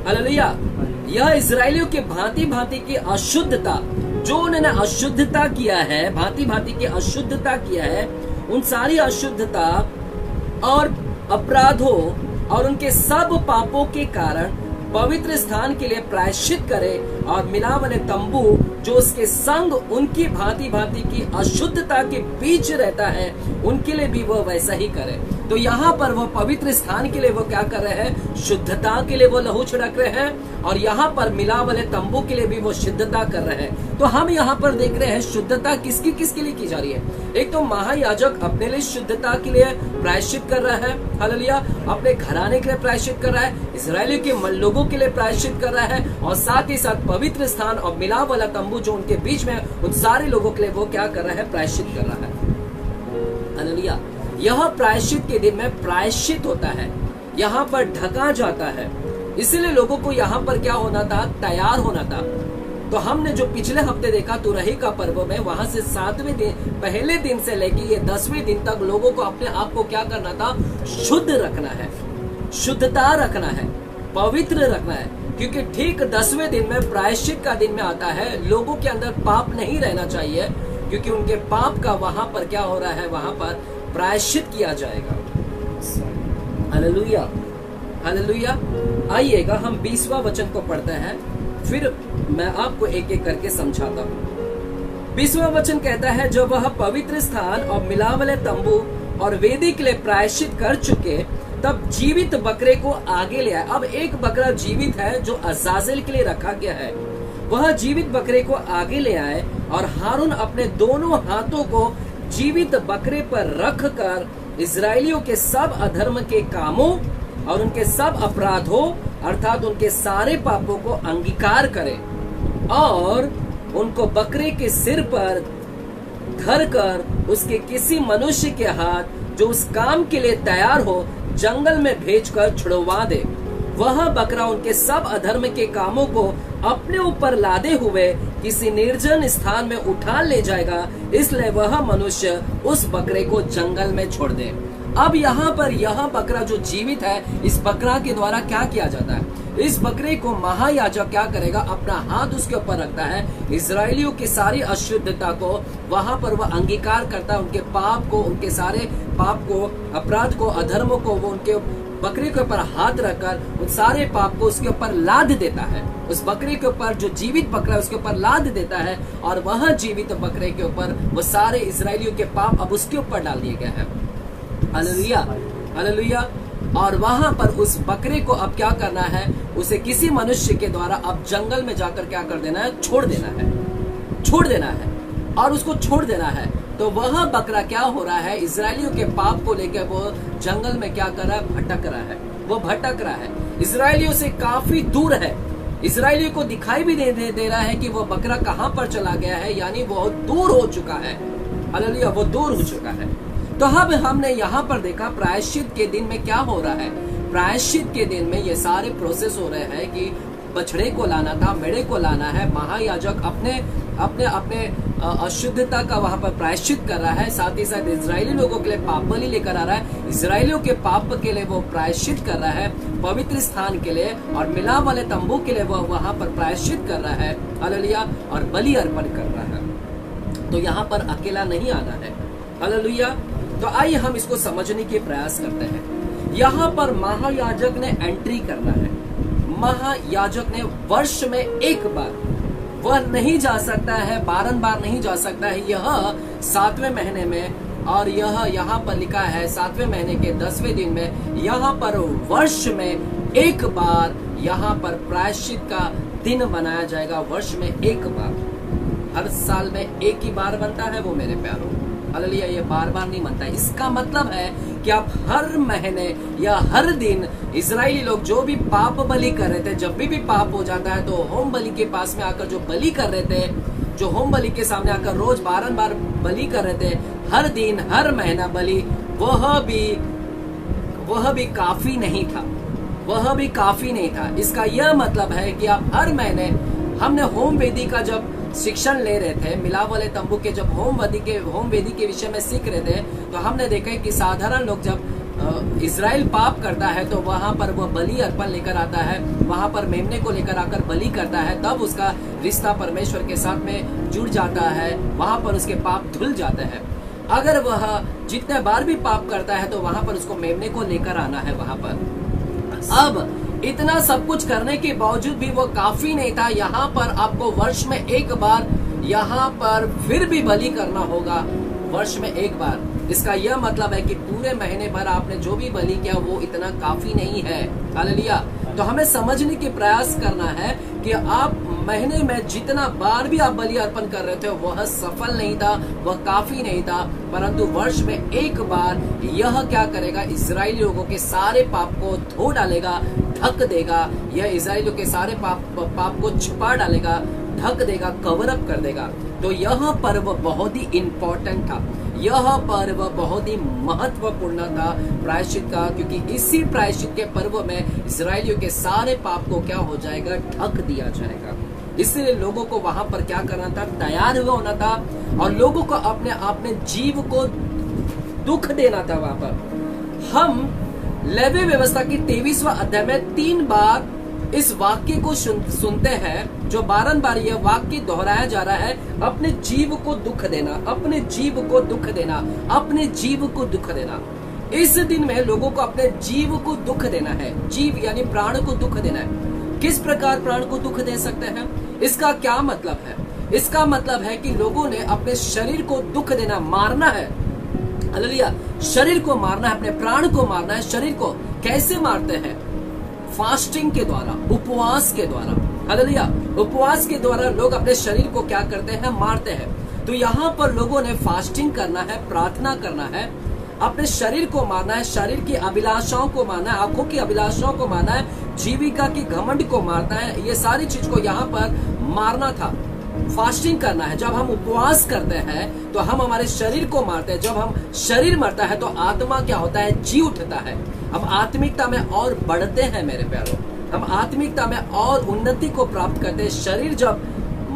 हालेलुया। यह इस्राएलियों के भांति भांति की अशुद्धता, जो उन्होंने अशुद्धता किया है, भांति भांति की अशुद्धता किया है, उन सारी अशुद्धता और अपराधों और उनके सब पापों के कारण पवित्र स्थान के लिए प्रायश्चित करे और मिलावने तंबू जो उसके संग उनकी भांति भांति की अशुद्धता के बीच रहता है, उनके लिए भी वह वैसा ही करे। तो यहाँ पर वो पवित्र स्थान के लिए वो क्या कर रहे हैं, शुद्धता के लिए वो लहू छिड़क रहे हैं, और यहाँ पर मिला वाले तंबू के लिए भी वो शुद्धता कर रहे हैं। तो हम यहाँ पर देख रहे हैं शुद्धता किसके लिए की जा रही है। एक तो महायाजक अपने लिए शुद्धता के लिए प्रायश्चित कर रहा है, हालेलुया, अपने घराने के लिए प्रायश्चित कर रहा है, इजरायलियों के लोगों के लिए प्रायश्चित कर रहा है, और साथ ही साथ पवित्र स्थान और मिला वाला तंबू जो उनके बीच में उन सारे लोगों के लिए वो क्या कर रहा है, प्रायश्चित कर रहा है। हालेलुया। यह प्रायश्चित के दिन में प्रायश्चित होता है, यहाँ पर ढका जाता है, इसीलिए लोगों को यहाँ पर क्या होना था, तैयार होना था। तो हमने जो पिछले हफ्ते देखा तुरही का पर्व में, वहां से 7वें दिन, पहले दिन से लेके ये 10वें दिन तक लोगों को अपने आप को क्या करना था, शुद्ध रखना है, शुद्धता रखना है, पवित्र रखना है, क्योंकि ठीक 10वें दिन में प्रायश्चित का दिन में आता है। लोगों के अंदर पाप नहीं रहना चाहिए, क्योंकि उनके पाप का वहां पर क्या हो रहा है, वहां पर प्रायश्चित किया जाएगा। Hallelujah, hallelujah. आइएगा हम 20वां वचन को पढ़ते हैं, फिर मैं आपको एक एक करके समझाता हूँ। 20वां वचन कहता है, जब वह पवित्र स्थान और मिलावले तंबू और वेदी के लिए प्रायश्चित कर चुके, तब जीवित बकरे को आगे ले आए। अब एक बकरा जीवित है जो अजाजेल के लिए रखा गया है, वह जीवित बकरे को आगे ले आए, और हारून अपने दोनों हाथों को जीवित बकरे पर रख कर इजरायलियों के सब अधर्म के कामों और उनके सब अपराधों अर्थात उनके सारे पापों को अंगीकार करे, और उनको बकरे के सिर पर धर कर उसके किसी मनुष्य के हाथ जो उस काम के लिए तैयार हो जंगल में भेजकर छुड़वा दे। वह बकरा उनके सब अधर्म के कामों को अपने ऊपर लादे हुए किसी निर्जन स्थान में उठा ले जाएगा, इसलिए वह मनुष्य उस बकरे को जंगल में छोड़ दे। अब यहाँ पर यह बकरा जो जीवित है, इस बकरा के द्वारा क्या किया जाता है, इस बकरे को महायाजक क्या करेगा, अपना हाथ उसके ऊपर रखता है, इजरायलियों की सारी अशुद्धता को वहां पर वह अंगीकार करता है, उनके पाप को, उनके सारे पाप को, अपराध को, अधर्म को वो उनके बकरे के ऊपर हाथ रखकर उन सारे पाप को उसके ऊपर लाद देता है। उस बकरे के ऊपर जो जीवित बकरा है उसके ऊपर लाद देता है, और वह जीवित बकरे के ऊपर वो सारे इजरायलियों के पाप अब उसके ऊपर डाल दिए गए हैं। Hallelujah, hallelujah. और वहां पर उस बकरे को अब क्या करना है, उसे किसी मनुष्य के द्वारा अब जंगल में जाकर क्या कर देना है, छोड़ देना है, छोड़ देना है, और उसको छोड़ देना है। तो वह बकरा क्या हो रहा है, इजरायलियों के पाप को लेकर वो जंगल में क्या कर रहा है, भटक रहा है, वो भटक रहा है, इजरायलियों से काफी दूर है। इजरायलियों को दिखाई भी दे रहा है कि वो बकरा कहां पर चला गया है, यानी वो दूर हो चुका है। हालेलुया, वो दूर हो चुका है। तो अब हमने यहाँ पर देखा प्रायश्चित के दिन में क्या हो रहा है। प्रायश्चित के दिन में ये सारे प्रोसेस हो रहे हैं कि बछड़े को लाना था, मेढ़े को लाना है, महायाजक अपने अपने अपने अशुद्धता का वहां पर प्रायश्चित कर रहा है। साथ ही साथ इजरायली लोगों के लिए पाप बलि लेकर आ रहा है, इजरायलियों के पाप के लिए वो प्रायश्चित कर रहा है, पवित्र स्थान के लिए और मिलाप वाले तंबू के लिए वो वहां पर प्रायश्चित कर रहा है, हालेलुया, और बलि अर्पण कर रहा है। तो यहाँ पर अकेला नहीं आना है, हालेलुया। तो आइए हम इसको समझने की प्रयास करते हैं। यहाँ पर महायाजक ने एंट्री करना है। महायाजक ने वर्ष में एक बार, वह नहीं जा सकता है, बारंबार नहीं जा सकता है। यह 7वें महीने में, और यह यहाँ पर लिखा है 7वें महीने के 10वें दिन में, यहाँ पर वर्ष में एक बार यहाँ पर प्रायश्चित का दिन मनाया जाएगा। वर्ष में एक बार, हर साल में एक ही बार बनता है वो मेरे प्यारों, हालेलुया। ये बार बार नहीं बनता है। इसका मतलब है कि आप हर महीने या हर दिन इजरायली लोग जो भी पाप बलि कर रहे थे, जब भी पाप हो जाता है तो होम बलि के पास में आकर जो बलि कर रहे थे, जो होम बलि के सामने आकर रोज बारंबार बलि कर रहे थे, हर दिन हर महीना बलि, वह भी काफी नहीं था, वह भी काफी नहीं था। इसका यह मतलब है कि आप हर महीने, हमने होम वेदी का जब शिक्षण ले रहे थे, मिलाप वाले तंबू के जब होम वेदी के विषय में सीख रहे थे, तो हमने देखा कि साधारण लोग जब इजराइल पाप करता है तो वहां पर वह बलि अर्पण लेकर आता है, वहां पर मेमने को लेकर आकर बलि करता है, तब उसका रिश्ता परमेश्वर के साथ में जुड़ जाता है, वहां पर उसके पाप धुल जाते हैं। अगर वह जितने बार भी पाप करता है तो वहां पर उसको मेमने को लेकर आना है वहां पर। अब इतना सब कुछ करने के बावजूद भी वो काफी नहीं था। यहाँ पर आपको वर्ष में एक बार यहाँ पर फिर भी बलि करना होगा, वर्ष में एक बार। इसका यह मतलब है कि पूरे महीने भर आपने जो भी बलि किया वो इतना काफी नहीं है, हालेलुया। तो हमें समझने की प्रयास करना है कि आप महीने में जितना बार भी आप बलि अर्पण कर रहे थे वह सफल नहीं था, वह काफी नहीं था, परंतु वर्ष में एक बार यह क्या करेगा, इजरायली लोगों के सारे पाप को धो डालेगा, ढक देगा। यह इजरायलियों के सारे पाप को छुपा डालेगा, ढक देगा, कवर अप कर देगा। तो यह पर्व बहुत ही इंपॉर्टेंट था, यह पर्व बहुत ही महत्वपूर्ण था प्रायश्चित का, क्योंकि इसी प्रायश्चित के पर्व में इजरायलियों के सारे पाप को क्या हो जाएगा, ढक दिया जाएगा। इसलिए लोगों को वहां पर क्या करना था, तैयार हुआ होना था, और लोगों को अपने जीव को दुख देना था। वहां पर हम लेवी व्यवस्था की 23वां अध्याय में 3 बार इस वाक्य को सुनते हैं, जो बारंबार यह वाक्य दोहराया जा रहा है, अपने जीव को दुख देना, अपने जीव को दुख देना, अपने जीव को दुख देना। इस दिन में लोगों को अपने जीव को दुख देना है। जीव यानी प्राण को दुख देना है। किस प्रकार प्राण को दुख दे सकते हैं, इसका क्या मतलब है? इसका मतलब है कि लोगों ने अपने शरीर को दुख देना, मारना है, हालेलुया। शरीर को मारना है, अपने प्राण को मारना है। शरीर को कैसे मारते हैं? फास्टिंग के द्वारा, उपवास के द्वारा, हालेलुया। उपवास के द्वारा लोग अपने शरीर को क्या करते हैं, मारते हैं। तो यहाँ पर लोगों ने फास्टिंग करना है, प्रार्थना करना है, अपने शरीर को मारना है, शरीर की अभिलाषाओं को मारना है, आंखों की अभिलाषाओं को मारना है, जीविका की घमंड को मारना है। ये सारी चीज को यहाँ पर मारना था, फास्टिंग करना है। जब हम उपवास करते हैं तो हम हमारे शरीर को मारते हैं। जब हम शरीर मरता है तो आत्मा क्या होता है, जी उठता है। हम आत्मिकता में और बढ़ते हैं मेरे प्यारों, हम आत्मिकता में और उन्नति को प्राप्त करते हैं। शरीर जब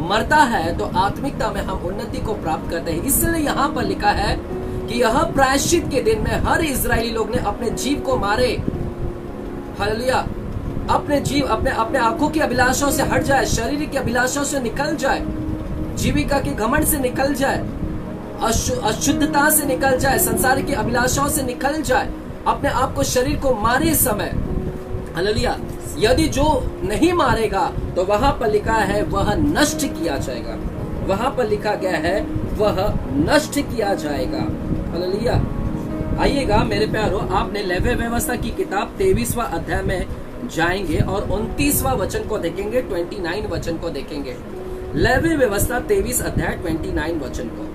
मरता है तो आत्मिकता में हम उन्नति को प्राप्त करते हैं। इसलिए यहाँ पर लिखा है कि यह प्रायश्चित के दिन में हर इजरायली लोग ने अपने जीव को मारे, हालेलुया। अपने जीव अपने आंखों की अभिलाषाओं से हट जाए, शरीर की अभिलाषाओं से निकल जाए, जीविका के घमंड से निकल जाए, अशुद्धता से निकल जाए, संसार की अभिलाषाओं से निकल जाए, अपने आप को, शरीर को मारे समय, हालेलुया। यदि जो नहीं मारेगा तो वहां पर लिखा है वह नष्ट किया जाएगा, वहां पर लिखा गया है वह नष्ट किया जाएगा, हालेलुया। आइएगा मेरे प्यारों, आपने लेवी व्यवस्था की किताब 23वां अध्याय में जाएंगे और 29वां वचन को देखेंगे, 29 वचन को देखेंगे। लेवी व्यवस्था 23 अध्याय 29 वचन को,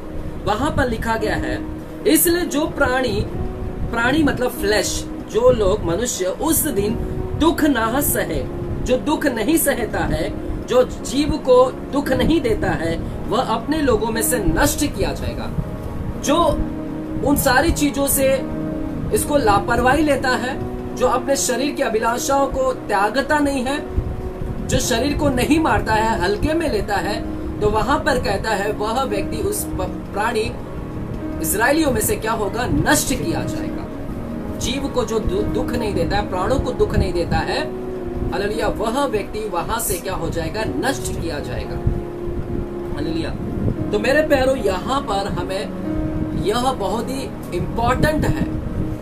वहां पर लिखा गया है, इसलिए जो प्राणी मतलब फ्लैश, जो लोग मनुष्य उस दिन दुख ना सहे, जो दुख नहीं सहता है, जो जीव को दुख नहीं देता है, वह अपने लोगों में से नष्ट किया जाएगा। जो उन सारी चीजों से इसको लापरवाही लेता है, जो अपने शरीर की अभिलाषाओं को त्यागता नहीं है, जो शरीर को नहीं मारता है, हल्के में लेता है, तो वहां पर कहता है वह व्यक्ति, उस प्राणी इजरायलियों में से क्या होगा, नष्ट किया जाएगा। जीव को जो दुख नहीं देता है, प्राणों को दुख नहीं देता है, हालेलुया, वह व्यक्ति वहां से क्या हो जाएगा, नष्ट किया जाएगा। हालेलुया। तो मेरे प्यारों, यहाँ पर हमें यह बहुत ही इंपॉर्टेंट है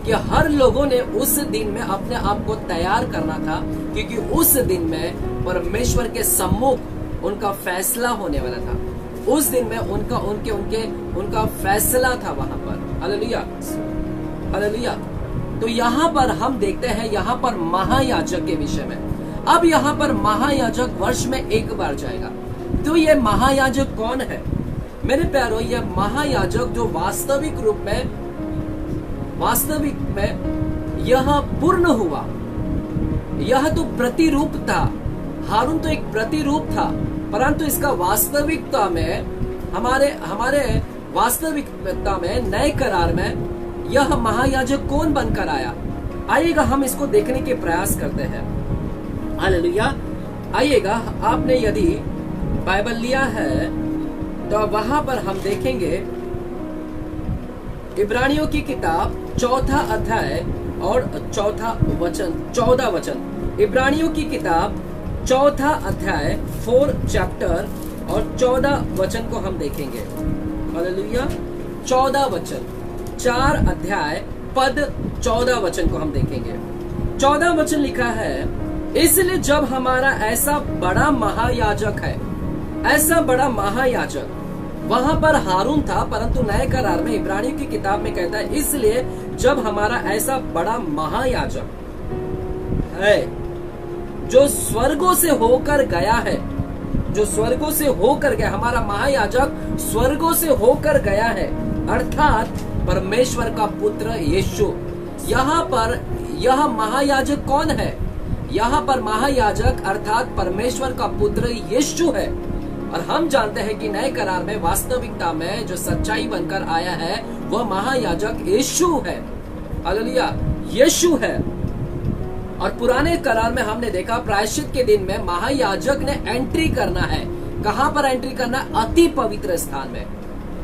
कि हर लोगों ने उस दिन में अपने आप को तैयार करना था, क्योंकि उस दिन में परमेश्वर के सम्मुख उनका फैसला होने वाला था। उस दिन में उनका फैसला था वहां पर। Hallelujah, hallelujah. तो यहाँ पर हम देखते हैं यहाँ पर महायाजक के विषय में। अब यहाँ पर महायाजक वर्ष में एक बार जाएगा। तो ये महायाजक कौन है मेरे प्यारों? ये महायाजक जो वास्तविक में यह पूर्ण हुआ, यह तो प्रतिरूप था। हारून तो एक प्रतिरूप था, परंतु इसका वास्तविकता में हमारे वास्तविकता में नए करार में यह महायाजक कौन बनकर आया? आइएगा हम इसको देखने के प्रयास करते हैं। हालेलुया। आइएगा, आपने यदि बाइबल लिया है तो वहां पर हम देखेंगे इब्रानियों की किताब 4 अध्याय और 14 वचन। इब्रानियों की किताब 4 अध्याय 4 चैप्टर और 14 वचन को हम देखेंगे। हालेलुया। 14 वचन, 4 अध्याय पद 14 वचन को हम देखेंगे। 14 वचन लिखा है, इसलिए जब हमारा ऐसा बड़ा महायाजक है, ऐसा बड़ा महायाजक, वहां पर हारून था, परंतु नए करार में इब्रानियों की किताब में कहता है, इसलिए जब हमारा ऐसा बड़ा महायाजक है जो स्वर्गों से होकर गया है, जो स्वर्गों से होकर गया, हमारा महायाजक स्वर्गों से होकर गया है, अर्थात परमेश्वर का पुत्र यीशु। यहाँ पर यह महायाजक कौन है? यहाँ पर महायाजक अर्थात परमेश्वर का पुत्र यीशु है। और हम जानते हैं कि नए करार में वास्तविकता में जो सच्चाई बनकर आया है वह महायाजक यीशु है। हालेलुया, यीशु है। और पुराने करार में हमने देखा प्रायश्चित के दिन में महायाजक ने एंट्री करना है। कहां पर एंट्री करना है? अति पवित्र स्थान में।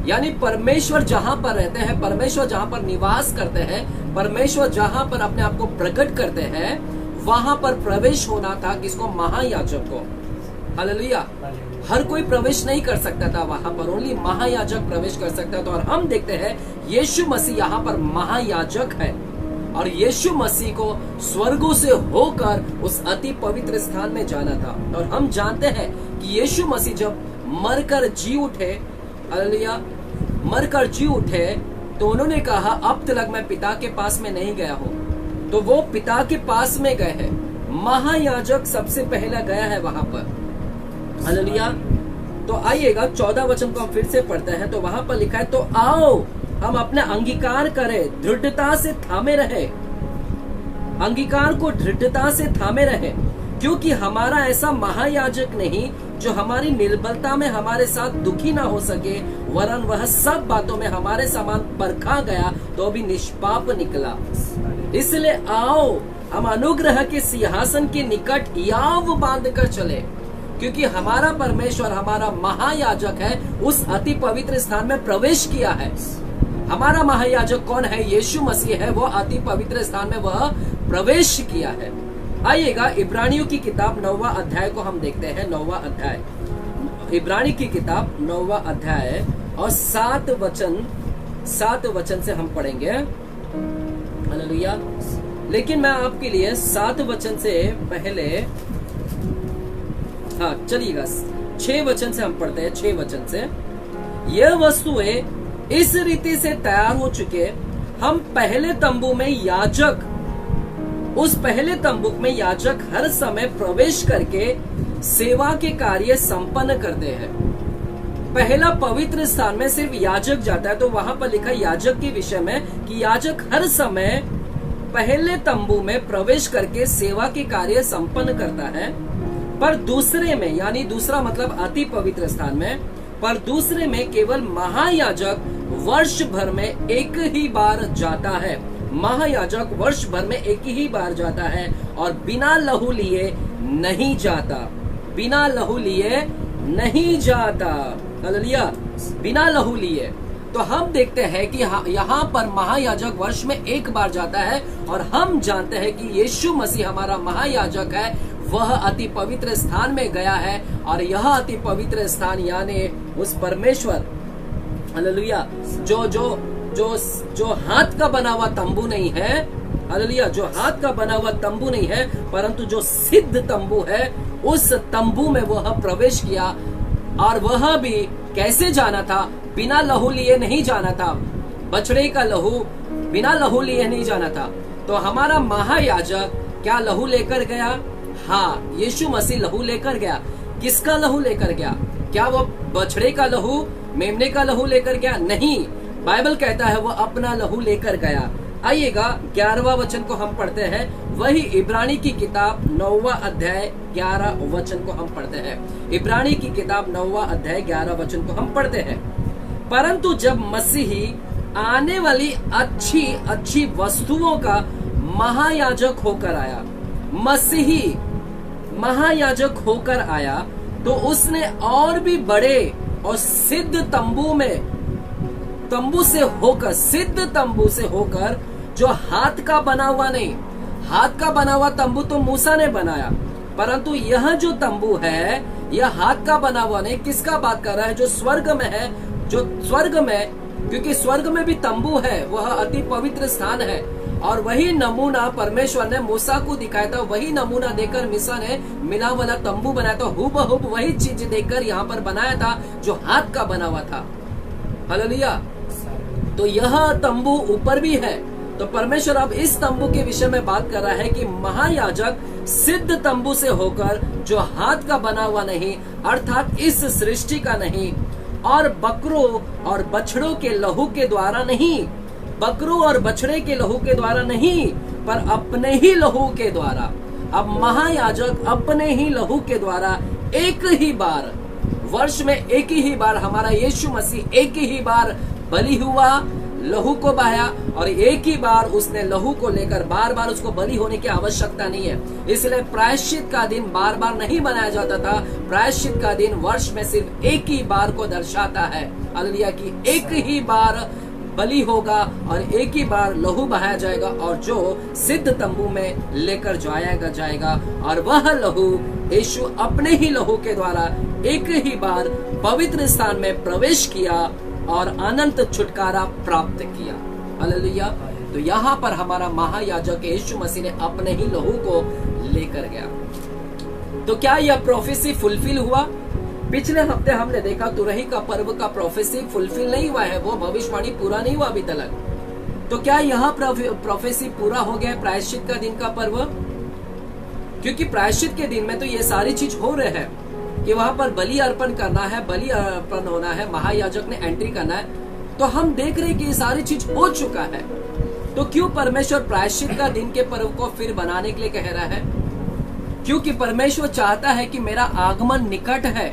यानी परमेश्वर जहां पर रहते हैं, परमेश्वर जहां पर निवास करते हैं, परमेश्वर जहां पर अपने आप को प्रकट करते हैं, वहां पर प्रवेश होना था किसको? महायाजक को। हालेलुया। हर कोई प्रवेश नहीं कर सकता था वहां पर, ओनली महायाजक प्रवेश कर सकता था। और हम देखते हैं यीशु मसीह यहाँ पर महायाजक है, और यीशु मसीह को स्वर्गों से होकर उस अति पवित्र स्थान में जाना था। और हम जानते हैं कि यीशु मसीह जब मरकर जी उठे, हालेलुया, मरकर जी उठे, तो उन्होंने कहा अब तक मैं पिता के पास में नहीं गया हूं, तो वो पिता के पास में गए हैं। महायाजक सबसे पहला गया है वहां पर। हालेलुया। तो आइएगा 14 वचन को हम फिर से पढ़ते हैं। तो वहां पर लिखा है, तो आओ हम अपना अंगीकार करें, दृढ़ता से थामे रहे, अंगीकार को दृढ़ता से थामे रहे, क्योंकि हमारा ऐसा महायाजक नहीं जो हमारी निर्बलता में हमारे साथ दुखी ना हो सके, वरन वह सब बातों में हमारे समान परखा गया तो भी निष्पाप निकला। इसलिए आओ हम अनुग्रह के सिंहासन के निकट याव बांध कर चले, क्योंकि हमारा परमेश्वर, हमारा महायाजक है, उस अति पवित्र स्थान में प्रवेश किया है। हमारा महायाजक कौन है? यीशु मसीह है। वो अति पवित्र स्थान में वह प्रवेश किया है। आइएगा इब्रानियों की किताब 9वां अध्याय को हम देखते हैं। 9वां अध्याय, इब्रानी की किताब 9वां अध्याय और 7 वचन से हम पढ़ेंगे। हालेलुया। लेकिन मैं आपके लिए 7 वचन से पहले, हाँ चलिएगा 6 वचन से हम पढ़ते हैं। 6 वचन से, यह वस्तुएं इस रीति से तैयार हो चुके, हम पहले तंबू में याजक, उस पहले तंबू में याजक हर समय प्रवेश करके सेवा के कार्य संपन्न करते हैं। पहला पवित्र स्थान में सिर्फ याजक जाता है। तो वहां पर लिखा याजक के विषय में कि याजक हर समय पहले तंबू में प्रवेश करके सेवा के कार्य संपन्न करता है, पर दूसरे में, यानी दूसरा मतलब अति पवित्र स्थान में, पर दूसरे में केवल महायाजक वर्ष भर में एक ही बार जाता है। महायाजक वर्ष भर में एक ही बार जाता है और बिना लहू लिए नहीं जाता, बिना लहू लिए नहीं जाता। हालेलुया, बिना लहू लिए। तो हम देखते हैं कि यहाँ पर महायाजक वर्ष में एक बार जाता है, और हम जानते हैं कि यीशु मसीह हमारा महायाजक है, वह अति पवित्र स्थान में गया है, और यह अति पवित्र स्थान यानी उस परमेश्वर, हालेलुया, जो हाथ का बना हुआ तंबू नहीं है, हालेलुया, जो हाथ का बना हुआ तंबू नहीं है, परंतु जो सिद्ध तंबू है, उस तंबू में वह प्रवेश किया। और वह भी कैसे जाना था? बिना लहू लिए नहीं जाना था। बछड़े का लहू बिना लहू लिए नहीं जाना था। तो हमारा महायाजक क्या लहू लेकर गया? हाँ, यीशु मसीह लहू लेकर गया। किसका लहू लेकर गया? क्या वो बछड़े का लहू, मेमने का लहू लेकर गया? नहीं, बाइबल कहता है वो अपना लहू लेकर गया। आइएगा 11वां वचन को हम पढ़ते हैं। वही इब्रानी की किताब 9वां अध्याय 11 वचन को हम पढ़ते हैं। इब्रानी की किताब 9वां अध्याय 11 वचन को हम पढ़ते हैं। परंतु जब मसीही आने वाली अच्छी अच्छी वस्तुओं का महायाजक होकर आया, मसीही महायाजक होकर आया, तो उसने और भी बड़े और सिद्ध तंबू से होकर, सिद्ध तंबू से होकर, जो हाथ का बना हुआ नहीं, हाथ का बना हुआ तंबू तो मूसा ने बनाया, परंतु यह जो तंबू है यह हाथ का बना हुआ नहीं। किसका बात कर रहा है? जो स्वर्ग में है, जो स्वर्ग में, क्योंकि स्वर्ग में भी तंबू है, वह अति पवित्र स्थान है, और वही नमूना परमेश्वर ने मूसा को दिखाया था। वही नमूना देकर मूसा ने मिला वाला तंबू बनाया था, हुबहू वही चीज देकर यहाँ पर बनाया था जो हाथ का बना हुआ था। हालेलुया। तो यह तंबू ऊपर भी है। तो परमेश्वर अब इस तंबू के विषय में बात कर रहा है कि महायाजक सिद्ध तंबू से होकर, जो हाथ का बना हुआ नहीं, अर्थात इस सृष्टि का नहीं, और बकरों और बछड़ों के लहू के द्वारा नहीं, बकरों और बछड़े के लहू के द्वारा नहीं, पर अपने ही लहू के द्वारा। अब महायाजक अपने ही लहू के द्वारा एक ही बार, वर्ष में एक ही बार, हमारा यीशु मसीह एक ही बार बलि हुआ, लहू को बहाया, और एक ही बार उसने लहू को लेकर, बार बार उसको बलि होने की आवश्यकता नहीं है। इसलिए प्रायश्चित का दिन बार बार नहीं बनाया जाता था। प्रायश्चित का दिन वर्ष में सिर्फ एक ही बार को दर्शाता है। हालेलुया, कि एक ही बार बलि होगा और एक ही बार लहू बहाया जाएगा, और जो सिद्ध तंबू में लेकर जाएगा, और वह लहू यीशु अपने ही लहू के द्वारा एक ही बार पवित्र स्थान में प्रवेश किया और अनंत छुटकारा प्राप्त किया। हालेलुया। तो यहाँ पर हमारा महायाजक यीशु मसीह ने अपने ही लहू को लेकर गया। तो क्या यह प्रोफेसी फुलफिल हुआ? पिछले हफ्ते हमने देखा तुरही का पर्व का प्रोफेसी फुलफिल नहीं हुआ है, वो भविष्यवाणी पूरा नहीं हुआ अभी तक। तो क्या यह प्रोफेसी पूरा हो गया प्रायश्चित का दिन का पर्व? क्योंकि प्रायश्चित के दिन में तो ये सारी चीज हो रहे हैं कि वहां पर बलि अर्पण करना है, बलि अर्पण होना है, महायाजक ने एंट्री करना है। तो हम देख रहे हैं कि ये सारी चीज हो चुका है। तो क्यों परमेश्वर प्रायश्चित का दिन के पर्व को फिर बनाने के लिए कह रहा है? क्योंकि परमेश्वर चाहता है कि मेरा आगमन निकट है।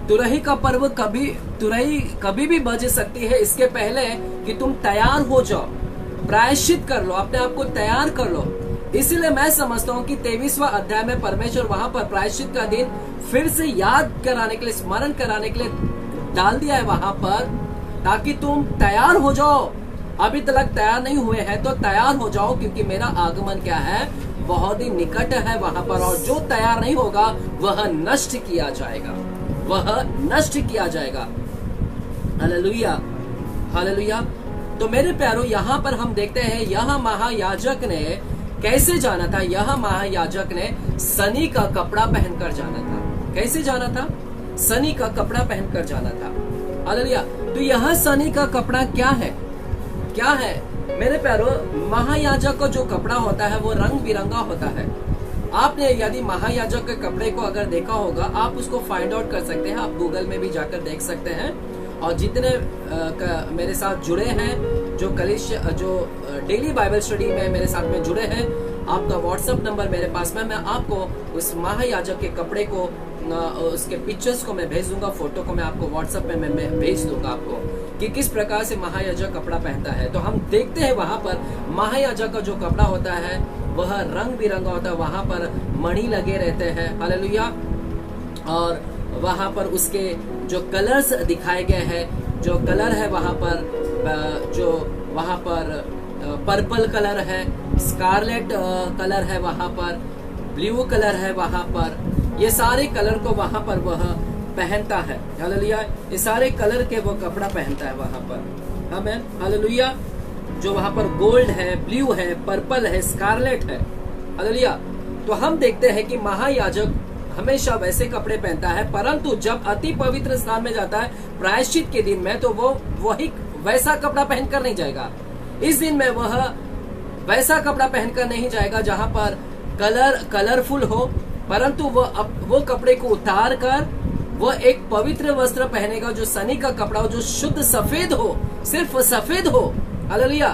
तुरही का पर्व तुरही कभी भी बज सकती है, इसके पहले कि तुम तैयार हो जाओ, प्रायश्चित कर लो, अपने आप को तैयार कर लो। इसीलिए मैं समझता हूँ कि 23वां अध्याय में परमेश्वर वहां पर प्रायश्चित का दिन फिर से याद कराने के लिए, स्मरण कराने के लिए डाल दिया है वहां पर, ताकि तुम तैयार हो जाओ। अभी तक तैयार नहीं हुए हैं तो तैयार हो जाओ, क्योंकि मेरा आगमन क्या है, बहुत ही निकट है वहां पर। और जो तैयार नहीं होगा वह नष्ट किया जाएगा, वह नष्ट किया जाएगा। Hallelujah, hallelujah. तो मेरे प्यारों, यहाँ पर हम देखते हैं यह महायाजक ने कैसे जाना था। यह महायाजक ने सनी का कपड़ा पहनकर जाना था। कैसे जाना था? सनी का कपड़ा पहनकर जाना था। हालेलुया। तो यह सनी का कपड़ा क्या है? क्या है मेरे प्यारों? महायाजक का जो कपड़ा होता है वो रंग बिरंगा होता है। आपने यदि महायाजक के कपड़े को अगर देखा होगा, आप उसको फाइंड आउट कर सकते हैं, आप गूगल में भी जाकर देख सकते हैं। और जितने मेरे साथ जुड़े हैं, जो डेली बाइबल स्टडी में मेरे साथ में जुड़े हैं, आपका व्हाट्सएप नंबर मेरे पास में, मैं आपको उस महायाजक के कपड़े को, उसके पिक्चर्स को मैं भेज दूंगा, फोटो को मैं आपको व्हाट्सएप में मैं भेज दूंगा आपको, कि किस प्रकार से महायाजक कपड़ा पहनता है। तो हम देखते हैं वहां पर महायाजक का जो कपड़ा होता है वह रंग बिरंगा होता है, वहां पर मणि लगे रहते हैं। हालेलुया। और वहां पर उसके जो कलर्स दिखाए गए हैं, जो कलर है वहां पर, जो वहां पर पर्पल कलर है, स्कारलेट कलर है वहां पर, ब्लू कलर है वहां पर, ये सारे कलर को वहां पर वह पहनता है। हालेलुया, ये सारे कलर के वो कपड़ा पहनता है वहां पर। आमीन, हालेलुया। जो वहां पर गोल्ड है, ब्लू है, पर्पल है, स्कारलेट है। हालेलुया। तो हम देखते हैं कि महायाजक हमेशा वैसे कपड़े पहनता है, परंतु जब अति पवित्र स्थान में जाता है प्रायश्चित के दिन में, तो वो वही वैसा कपड़ा पहनकर नहीं जाएगा। इस दिन में वह वैसा कपड़ा पहनकर नहीं जाएगा जहां पर कलरफुल हो, परंतु वो कपड़े को उतार कर वो एक पवित्र वस्त्र पहनेगा, जो सनी का कपड़ा हो, जो शुद्ध सफेद हो, सिर्फ सफेद हो। हालेलुया।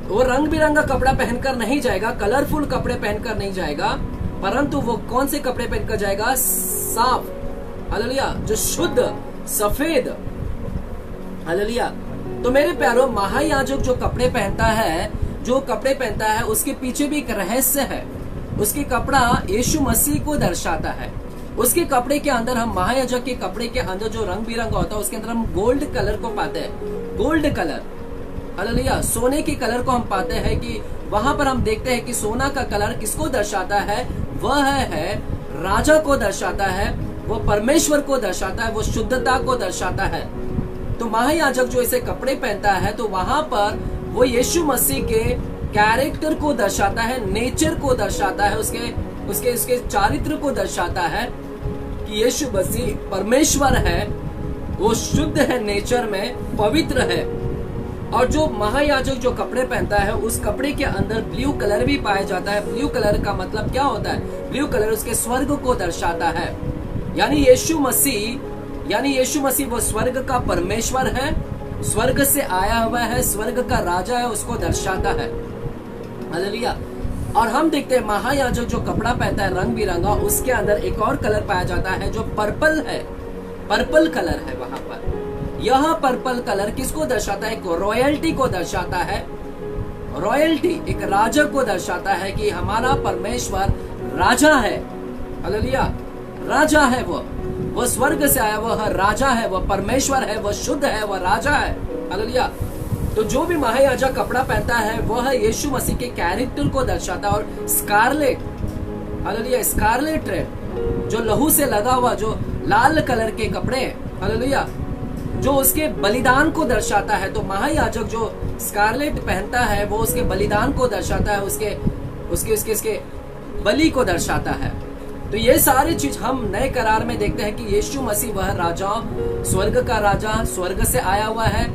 वो रंग बिरंगा कपड़ा पहनकर नहीं जाएगा, कलरफुल कपड़े पहनकर नहीं जाएगा, परंतु वो कौन से कपड़े पहनकर जाएगा? साफ। हालेलुया, जो शुद्ध सफेद। हालेलुया। तो मेरे प्यारो, महायाजक जो कपड़े पहनता है, उसके पीछे भी एक रहस्य है। उसके कपड़ा यीशु मसीह को दर्शाता है। उसके कपड़े के अंदर, हम महायाजक के कपड़े के अंदर जो रंग बिरंगा होता है, उसके अंदर हम गोल्ड कलर को पाते हैं। गोल्ड कलर, हालेलुया, सोने के कलर को हम पाते हैं कि वहां पर हम देखते हैं कि सोना का कलर किसको दर्शाता है? वह है राजा को दर्शाता है, वो परमेश्वर को दर्शाता है, वो शुद्धता को दर्शाता है। तो महायाजक जो ऐसे कपड़े पहनता है, तो वहां पर वो यीशु मसीह के कैरेक्टर को दर्शाता है, नेचर को दर्शाता है, उसके चारित्र को दर्शाता है कि यीशु मसीह परमेश्वर है, वो शुद्ध है, नेचर में पवित्र है। और जो महायाजक जो कपड़े पहनता है, उस कपड़े के अंदर ब्लू कलर भी पाया जाता है। ब्लू कलर का मतलब क्या होता है? ब्लू कलर उसके स्वर्ग को दर्शाता है, यानी यीशु मसीह वो स्वर्ग का परमेश्वर है, स्वर्ग से आया हुआ है, स्वर्ग का राजा है, उसको दर्शाता है। हालेलुया। और हम देखते हैं महायाजक जो कपड़ा पहनता है रंग बिरंगा, उसके अंदर एक और कलर पाया जाता है जो पर्पल है, पर्पल कलर है वहां पर। यह पर्पल कलर किसको दर्शाता है? रॉयल्टी को दर्शाता है। रॉयल्टी एक राजा को दर्शाता है कि हमारा परमेश्वर राजा है। हालेलुया, राजा है, वो स्वर्ग से आया, वह राजा है, वह परमेश्वर है, वह शुद्ध है, वह राजा है। हालेलुया। तो जो भी महायाजक कपड़ा पहनता है, वह यीशु मसीह के कैरेक्टर को दर्शाता है। और स्कारलेट, हालेलुया, स्कारलेट रेड, जो लहू से लगा हुआ, जो लाल कलर के कपड़े, हालेलुया, जो उसके बलिदान को दर्शाता है। तो महायाजक जो स्कारलेट पहनता है, वो उसके बलिदान को दर्शाता है, उसके बलि को दर्शाता है। तो ये सारी चीज हम नए करार में देखते हैं कि यीशु मसीह वह राजा, स्वर्ग का राजा, स्वर्ग से आया हुआ है,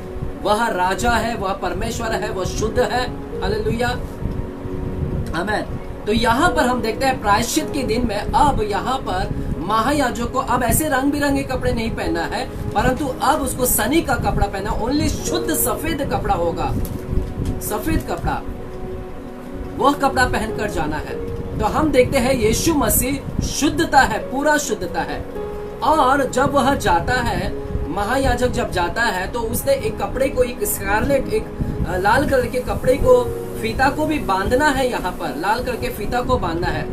वह राजा है, वह परमेश्वर है, वह शुद्ध है। हालेलुया, आमीन। तो यहाँ पर हम देखते हैं प्रायश्चित के दिन में अब यहाँ पर महायाजक को अब ऐसे रंग बिरंगे कपड़े नहीं पहनना है, परंतु अब उसको सनी का कपड़ा पहना, ओनली शुद्ध सफेद कपड़ा होगा, सफेद कपड़ा, वह कपड़ा पहनकर जाना है। तो हम देखते हैं यीशु मसीह शुद्धता है, पूरा शुद्धता है। और जब वह जाता है, महायाजक जब जाता है, तो उसने एक कपड़े को, एक स्कारलेट, एक लाल कलर के कपड़े को, फीता को भी बांधना है। यहाँ पर लाल कलर के फीता को बांधना है,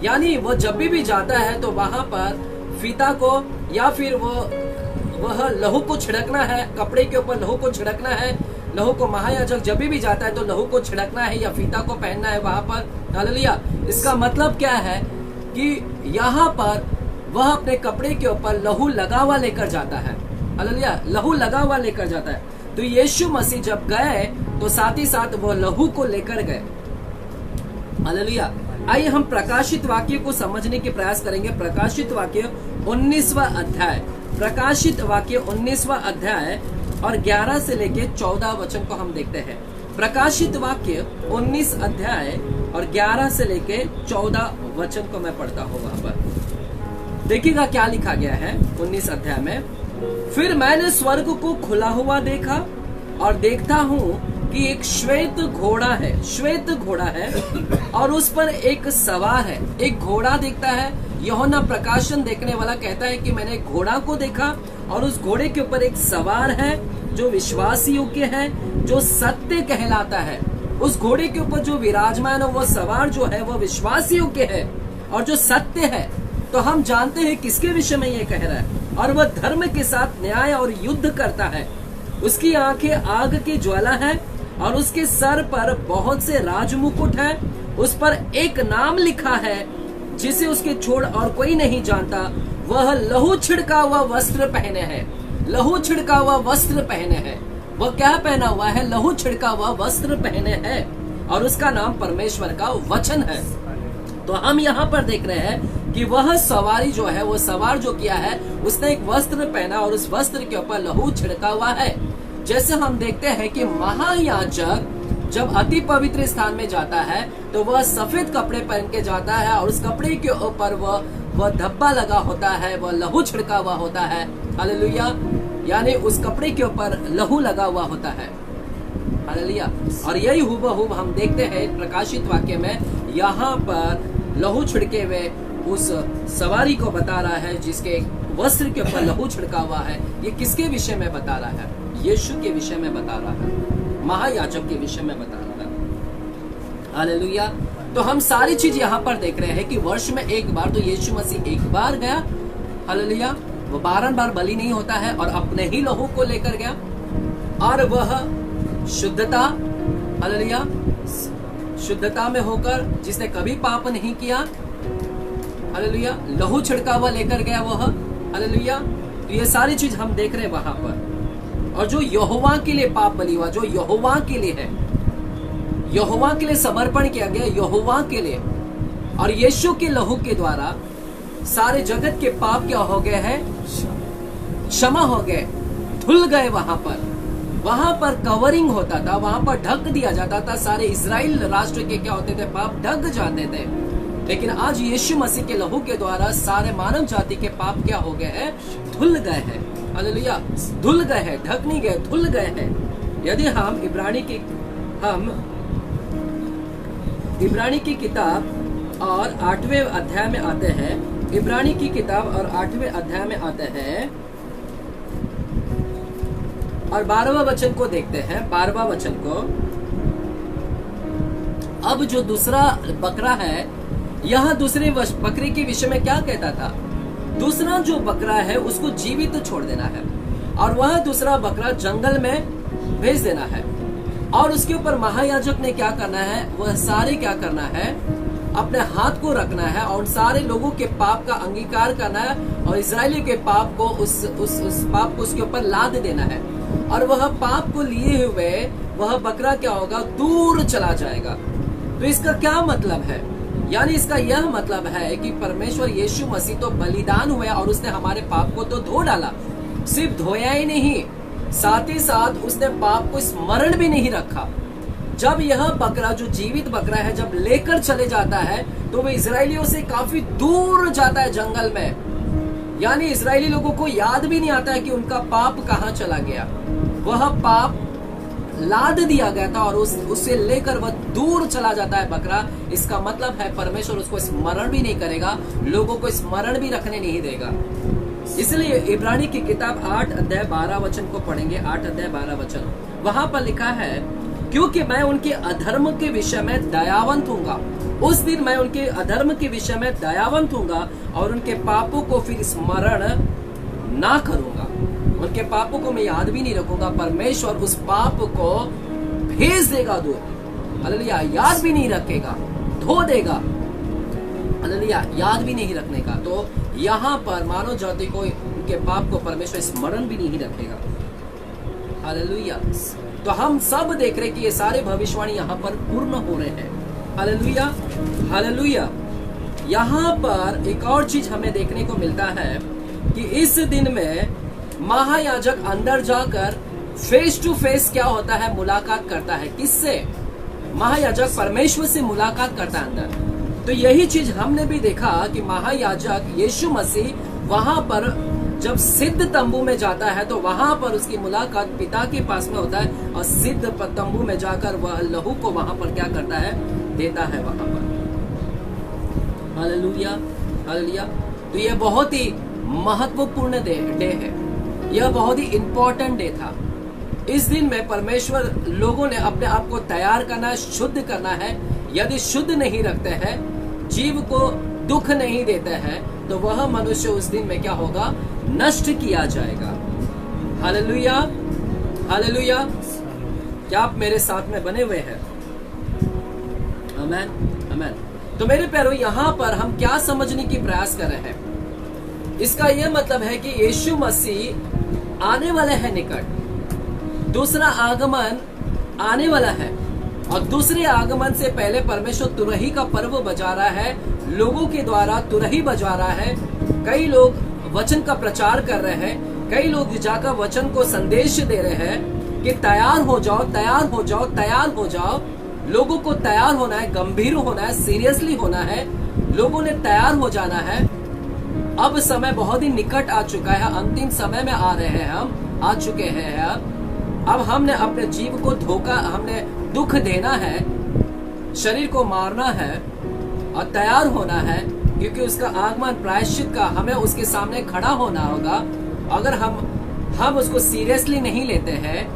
यानी वो जब भी जाता है तो वहां पर फीता को या फिर वह लहू को छिड़कना है, कपड़े के ऊपर लहू को छिड़कना है। लहू को महायाजक जब भी जाता है तो लहू को छिड़कना है या फीता को पहनना है वहां पर। हालेलुया। इसका मतलब क्या है कि यहाँ पर वह अपने कपड़े के ऊपर लहू लगा हुआ लेकर जाता है। हालेलुया, लहू लगा हुआ लेकर जाता है। तो यीशु मसीह जब गए तो साथ ही साथ वो लहू को लेकर गए। हालेलुया। आइए हम प्रकाशित वाक्य को समझने के प्रयास करेंगे। प्रकाशित वाक्य 19वां अध्याय, प्रकाशित वाक्य 19वां अध्याय और 11 से लेके 14 वचन को हम देखते हैं। प्रकाशित वाक्य 19 अध्याय और 11 से लेके 14 वचन को मैं पढ़ता हूँ। वहां पर देखिएगा क्या लिखा गया है 19 अध्याय में। फिर मैंने स्वर्ग को खुला हुआ देखा और देखता हूँ कि एक श्वेत घोड़ा है, श्वेत घोड़ा है और उस पर एक सवार है। एक घोड़ा देखता है, यूहन्ना प्रकाशन देखने वाला कहता है कि मैंने एक घोड़ा को देखा और उस घोड़े के ऊपर एक सवार है जो विश्वास योग्य है, जो सत्य कहलाता है। उस घोड़े के ऊपर जो विराजमान है, वो सवार जो है वो विश्वास योग्य है और जो सत्य है। तो हम जानते हैं किसके विषय में ये कह रहा है। और वह धर्म के साथ न्याय और युद्ध करता है। उसकी आंखें आग की ज्वाला है और उसके सर पर बहुत से राजमुकुट है। उस पर एक नाम लिखा है जिसे उसके छोड़ और कोई नहीं जानता। वह लहू छिड़का हुआ वस्त्र पहने है। लहू छिड़का हुआ वस्त्र पहने है। वह क्या पहना हुआ है? लहू छिड़का हुआ वस्त्र पहने है और उसका नाम परमेश्वर का वचन है। तो हम यहाँ पर देख रहे हैं कि वह सवारी जो है, वो सवार जो किया है, उसने एक वस्त्र पहना और उस वस्त्र के ऊपर लहू छिड़का हुआ है। जैसे हम देखते हैं कि महायाजक जब अति पवित्र स्थान में जाता है तो वह सफेद कपड़े पहन के जाता है और उस कपड़े के ऊपर वह धब्बा लगा होता है, वह लहू छिड़का हुआ होता है। हालेलुया, यानी उस कपड़े के ऊपर लहू लगा हुआ होता है। हालेलुया। और यही हुबहू हम देखते हैं प्रकाशित वाक्य में, यहाँ पर लहू छिड़के हुए उस सवारी को बता रहा है जिसके वस्त्र के ऊपर लहू छिड़का हुआ है। ये किसके विषय में बता रहा है? यीशु के विषय में बता रहा है, महायाजक के विषय में बता रहा है। हालेलुया। तो हम सारी चीज यहाँ पर देख रहे हैं कि वर्ष में एक बार तो यीशु मसीह एक बार गया। हालेलुया। वो बारंबार बलि नहीं होता है और अपने ही लहू को लेकर गया और वह शुद्धता, हालेलुया, शुद्धता में होकर जिसने कभी पाप नहीं किया, हालेलुया, लहू छिड़का हुआ लेकर गया वह। हालेलुया। तो ये सारी चीज हम देख रहे हैं वहां पर। और जो यहोवा के लिए पाप बलि हुआ, जो यहोवा के लिए है, यहोवा के लिए समर्पण किया गया, यहोवा के लिए, और यीशु के लहू के द्वारा सारे जगत के पाप क्या हो गए हैं? क्षमा हो गए, धुल गए। वहां पर कवरिंग होता था, वहां पर ढक दिया जाता था। सारे इजराइल राष्ट्र के क्या होते थे? पाप ढक जाते थे। लेकिन आज यीशु मसीह के लहू के द्वारा सारे मानव जाति के पाप क्या हो गए हैं? धुल गए हैं। हालेलुया। धुल गए हैं, ढक नहीं गए, धुल गए हैं। यदि हम इब्रानी की किताब और 8वें अध्याय में आते हैं, इब्रानी की किताब और 8वें अध्याय में आते हैं और 12वां वचन को देखते हैं। 12वां वचन को, अब जो दूसरा बकरा है, यह दूसरे बकरे के विषय में क्या कहता था? दूसरा जो बकरा है उसको जीवित छोड़ देना है और वह दूसरा बकरा जंगल में भेज देना है। और उसके ऊपर महायाजक ने क्या करना है? वह सारे क्या करना है? अपने हाथ को रखना है और सारे लोगों के पाप का अंगीकार करना है और इजरायली के पाप को उस पाप को उसके ऊपर लाद देना है। और वह पाप को लिए हुए वह बकरा क्या होगा? दूर चला जाएगा। तो इसका क्या मतलब है? यानी इसका यह मतलब है कि परमेश्वर यीशु मसीह तो बलिदान हुआ और उसने हमारे पाप को तो धो डाला। सिर्फ धोया ही नहीं, साथ ही साथ उसने पाप को स्मरण भी नहीं रखा। जब यह बकरा, जो जीवित बकरा है, जब लेकर चले जाता है तो वह इजरायलियों से काफी दूर जाता है जंगल में। यानी इजरायली लोगों को याद भी नहीं आता है कि उनका पाप कहाँ चला गया। वह पाप लाद दिया गया था और उससे लेकर वह दूर चला जाता है बकरा। इसका मतलब है परमेश्वर उसको स्मरण भी नहीं करेगा, लोगों को स्मरण भी रखने नहीं देगा। इसलिए इब्रानी की किताब 8 अध्याय 12 वचन को पढ़ेंगे। 8 अध्याय 12 वचन, वहां पर लिखा है, क्योंकि मैं उनके अधर्म के विषय में दयावंत हूँगा। उस दिन मैं उनके अधर्म के विषय में दयावंत हूँगा और उनके पापों को फिर स्मरण ना करूंगा। उनके पापों को मैं याद भी नहीं रखूंगा। परमेश्वर उस पाप को भेज देगा दूर। हालेलुया। याद भी नहीं रखेगा, धो देगा। हालेलुया। याद भी नहीं रखने का। तो यहाँ पर मानव जाति को उनके पाप को परमेश्वर स्मरण भी नहीं रखेगा। हालेलुया। तो हम सब देख रहे कि ये सारे भविष्यवाणी यहाँ पर पूर्ण हो रहे हैं। Hallelujah, hallelujah. यहाँ पर एक और चीज हमें देखने को मिलता है कि इस दिन में महायाजक अंदर जाकर फेस टू फेस क्या होता है? मुलाकात करता है। किससे? महायाजक परमेश्वर से मुलाकात करता है अंदर। तो यही चीज हमने भी देखा कि महायाजक यीशु मसीह वहां पर जब सिद्ध तंबू में जाता है तो वहां पर उसकी मुलाकात पिता के पास में होता है और सिद्ध तंबू में जाकर वह लहू को वहां पर क्या करता है? देता है वहां पर। Hallelujah, hallelujah. तो यह बहुत ही महत्वपूर्ण डे है। यह बहुत ही इंपॉर्टेंट डे था। इस दिन में परमेश्वर लोगों ने अपने आप को तैयार करना है, शुद्ध करना है। यदि शुद्ध नहीं रखते हैं, जीव को दुख नहीं देते हैं, तो वह मनुष्य उस दिन में क्या होगा, नष्ट किया जाएगा। Hallelujah, hallelujah. क्या आप मेरे साथ में बने हुए हैं? आमेन, आमेन। तो मेरे प्यारों, यहाँ पर हम क्या समझने की प्रयास कर रहे हैं? इसका यह मतलब है कि यीशु मसीह आने वाले हैं निकट, दूसरा आगमन आने वाला है, और दूसरे आगमन से पहले परमेश्वर तुरही का पर्व बजा रहा है, लोगों के द्वारा तुरही बजा रहा है। कई लोग वचन का प्रचार कर रहे हैं, कई लोग जाकर वचन को संदेश दे रहे हैं कि तैयार हो जाओ, तैयार हो जाओ, तैयार हो जाओ। लोगों को तैयार होना है, गंभीर होना है, सीरियसली होना है, लोगों ने तैयार हो जाना है। अब समय बहुत ही निकट आ चुका है, अंतिम समय में आ रहे हैं, हम आ चुके हैं। अब हमने अपने जीव को धोखा, हमने दुख देना है, शरीर को मारना है और तैयार होना है, क्योंकि उसका आगमन प्रायश्चित का हमें उसके सामने खड़ा होना होगा। अगर हम उसको सीरियसली नहीं लेते हैं,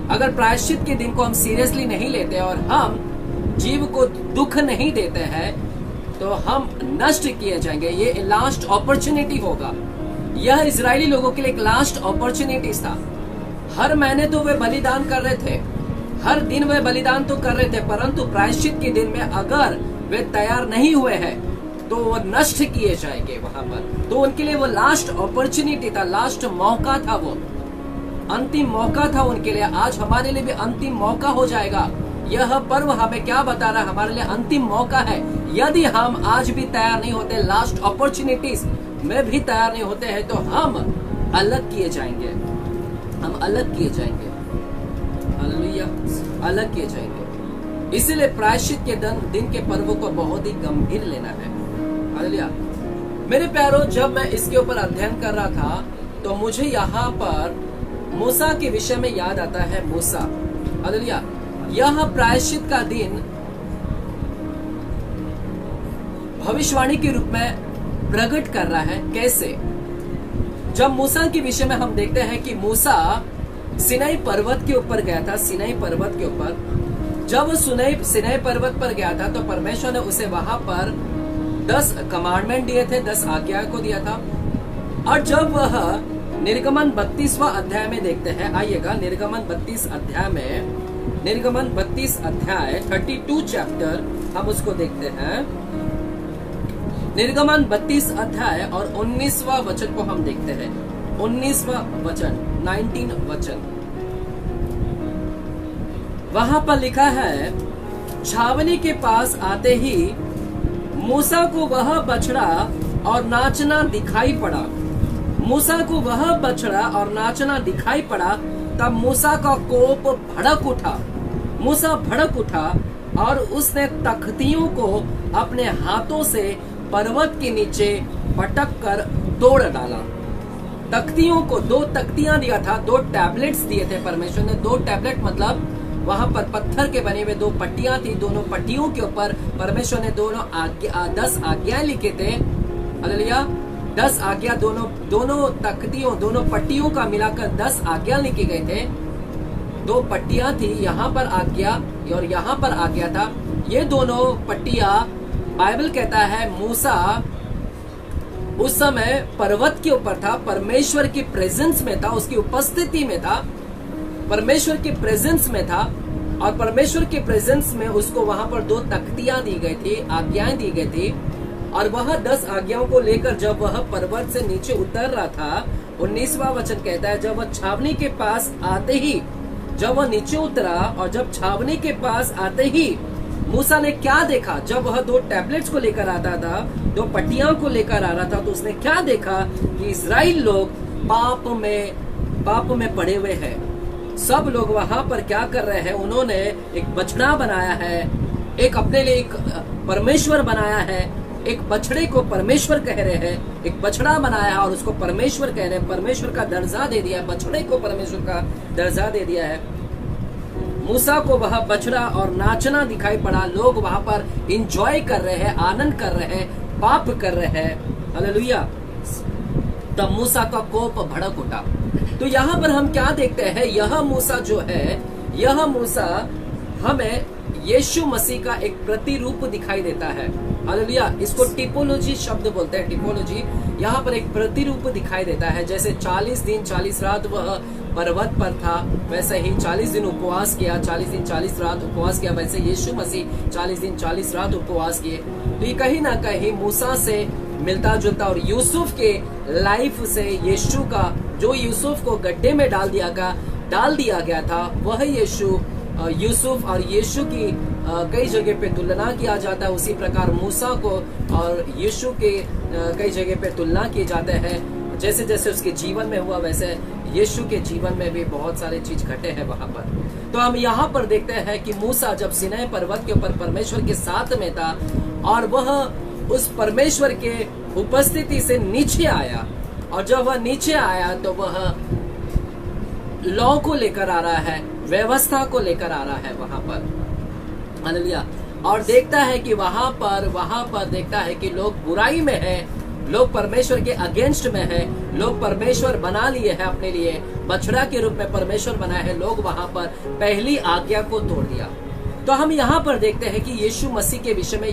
अगर प्रायश्चित के दिन को हम सीरियसली नहीं लेते और हम जीव को दुख नहीं देते हैं, तो हम नष्ट किए जाएंगे। ये लास्ट अपॉर्चुनिटी होगा। यह इजरायली लोगों के लिए एक लास्ट अपॉर्चुनिटी था। हर महीने तो वे बलिदान कर रहे थे, हर दिन वे बलिदान तो कर रहे थे, परंतु प्रायश्चित के दिन में अगर वे तैयार नहीं हुए हैं तो वो नष्ट किए जाएंगे वहां पर। तो उनके लिए वो लास्ट अपॉर्चुनिटी था, लास्ट मौका था, वो अंतिम मौका था उनके लिए। आज हमारे लिए भी अंतिम मौका हो जाएगा। यह पर्व हमें क्या बता रहा है? हमारे लिए अंतिम मौका है। यदि हम आज भी तैयार नहीं होते, लास्ट अपॉर्चुनिटीज में भी तैयार नहीं होते हैं, तो हम अलग किए जाएंगे, हम अलग किए जाएंगे। हालेलुया, अलग किए जाएंगे। इसीलिए प्रायश्चित के दिन के पर्व को बहुत ही गंभीर लेना है। हालेलुया। मेरे प्यारों, जब मैं इसके ऊपर अध्ययन कर रहा था तो मुझे यहाँ पर मूसा के विषय में याद आता है। मूसा, हालेलुया। यह प्रायश्चित का दिन भविष्यवाणी के रूप में प्रकट कर रहा है। कैसे? जब मूसा के विषय में हम देखते हैं कि मूसा सिनाई पर्वत के ऊपर गया था। सिनाई पर्वत के ऊपर जब वो सिनाई पर्वत पर गया था तो परमेश्वर ने उसे वहां पर 10 कमांडमेंट दिए थे, 10 आज्ञा को दिया था। और जब वह निर्गमन 32वां अध्याय में देखते हैं, आइएगा निर्गमन 32 अध्याय में, निर्गमन 32 अध्याय 32 चैप्टर हम उसको देखते हैं। निर्गमन 32 अध्याय और 19वां वचन को हम देखते हैं। 19वां वचन, 19 वचन, वहां पर लिखा है, छावनी के पास आते ही मूसा को वह बछड़ा और नाचना दिखाई पड़ा। मूसा को वह बछड़ा और नाचना दिखाई पड़ा। तब मूसा का कोप भड़क उठा। मूसा भड़क उठा और उसने तख्तियों को अपने हाथों से पर्वत के नीचे पटक कर तोड़ डाला। तख्तियों को 2 तख्तियां दिया था, 2 टैबलेट्स दिए थे परमेश्वर ने। 2 टैबलेट मतलब वहां पर पत्थर के बने हुए 2 पट्टियां थी। दोनों पट्टियों के ऊपर परमेश्वर ने 10 आज्ञाएं लिखे थे। हालेलुया। 10 आज्ञा, दोनों तख्तियों, दोनों पट्टियों का मिलाकर 10 आज्ञा लिखे गए थे। 2 पट्टियां थी, यहाँ पर आज्ञा और यहाँ पर आज्ञा था। ये दोनों पट्टियां, बाइबल कहता है मूसा उस समय पर्वत के ऊपर था, परमेश्वर की प्रेजेंस में था, उसकी उपस्थिति में था, परमेश्वर के प्रेजेंस में था। और परमेश्वर के प्रेजेंस में उसको वहां पर 2 तख्तियां दी गई थी, आज्ञाएं दी गई थी। और वह 10 आज्ञाओं को लेकर जब वह पर्वत से नीचे उतर रहा था, 19वां वचन कहता है, जब वह छावनी के पास आते ही, जब वह नीचे उतरा और जब छावनी के पास आते ही मूसा ने क्या देखा? जब वह 2 टैबलेट्स को लेकर आता था, 2 पट्टियां को लेकर आ रहा था, तो उसने क्या देखा कि इजराइल लोग पाप में पड़े हुए हैं। सब लोग वहां पर क्या कर रहे हैं? उन्होंने एक बछड़ा बनाया है, एक अपने लिए एक परमेश्वर बनाया है, एक बछड़े को परमेश्वर कह रहे हैं, एक बछड़ा बनाया और उसको परमेश्वर कह रहे हैं, परमेश्वर का दर्जा दे दिया है, बछड़े को परमेश्वर का दर्जा दे दिया है। मूसा को वह बछड़ा और नाचना दिखाई पड़ा। लोग वहां पर इंजॉय कर रहे हैं, आनंद कर रहे हैं, पाप कर रहे हैं। हालेलुया। तब मूसा का कोप भड़क उठा। तो यहाँ पर हम क्या देखते हैं? यह मूसा जो है, यह मूसा हमें यीशु मसीह का एक प्रतिरूप दिखाई देता है। हालेलुया। इसको टिपोलॉजी शब्द बोलते हैं, टिपोलॉजी। यहाँ पर एक प्रतिरूप दिखाई देता है। जैसे 40 दिन 40 रात वह पर्वत पर था, वैसे ही 40 दिन उपवास किया, 40 दिन 40 रात उपवास किया, वैसे यीशु मसीह 40 दिन 40 रात उपवास किए। तो ये कहीं ना कहीं मूसा से मिलता जुलता और यूसुफ के लाइफ से यीशु का, जो यूसुफ को गड्ढे में डाल दिया गया था, वह यीशु यूसुफ और यीशु की कई जगह पे तुलना किया जाता है। उसी प्रकार मूसा को और यीशु के कई जगह पे तुलना किए जाते हैं। जैसे जैसे उसके जीवन में हुआ, वैसे यीशु के जीवन में भी बहुत सारे चीज घटे हैं वहां पर। तो हम यहाँ पर देखते हैं कि मूसा जब सिनै पर्वत के ऊपर परमेश्वर के साथ में था और वह उस परमेश्वर के उपस्थिति से नीचे आया, और जब वह नीचे आया तो वह लॉ को लेकर आ रहा है, व्यवस्था को लेकर आ रहा है वहां पर। हालेलुया। और देखता है कि वहां पर देखता है कि लोग बुराई में है, लोग परमेश्वर के अगेंस्ट में है, लोग परमेश्वर बना लिए हैं अपने लिए, बछड़ा के रूप में परमेश्वर बनाए हैं, लोग वहां पर पहली आज्ञा को तोड़ दिया। तो हम यहाँ पर देखते हैं कि यीशु मसीह के विषय में,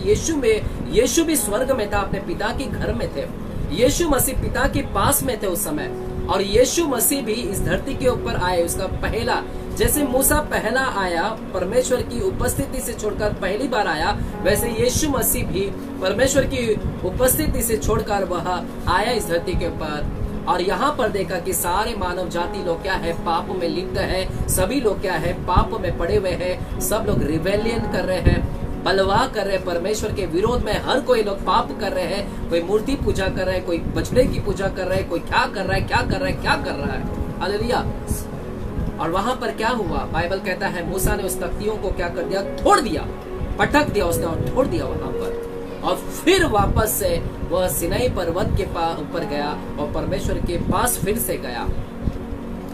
यीशु भी स्वर्ग में था, अपने पिता के घर में थे। यीशु मसीह पिता के पास में थे उस समय, और यीशु मसीह भी इस धरती के ऊपर आए। उसका पहला, जैसे मूसा पहला आया परमेश्वर की उपस्थिति से छोड़कर पहली बार आया, वैसे यीशु मसीह भी परमेश्वर की उपस्थिति से छोड़कर वह आया इस धरती के ऊपर। और यहाँ पर देखा कि सारे मानव जाति लोग क्या है, पाप में लिप्त है। सभी लोग क्या है, पाप में पड़े हुए हैं। सब लोग रिवेलियन कर रहे हैं, बलवा कर रहे हैं परमेश्वर के विरोध में। हर कोई लोग पाप कर रहे हैं। कोई मूर्ति पूजा कर रहा है, कोई बछड़े की पूजा कर रहा है, कोई क्या कर रहा है। हालेलुया। और वहां पर क्या हुआ, बाइबल कहता है मूसा ने उस तख्तियों को क्या कर दिया, तोड़ दिया, पटक दिया उसने और तोड़ दिया वहां पर। और फिर वापस से वह सिनै पर्वत के ऊपर गया और परमेश्वर के पास फिर से गया।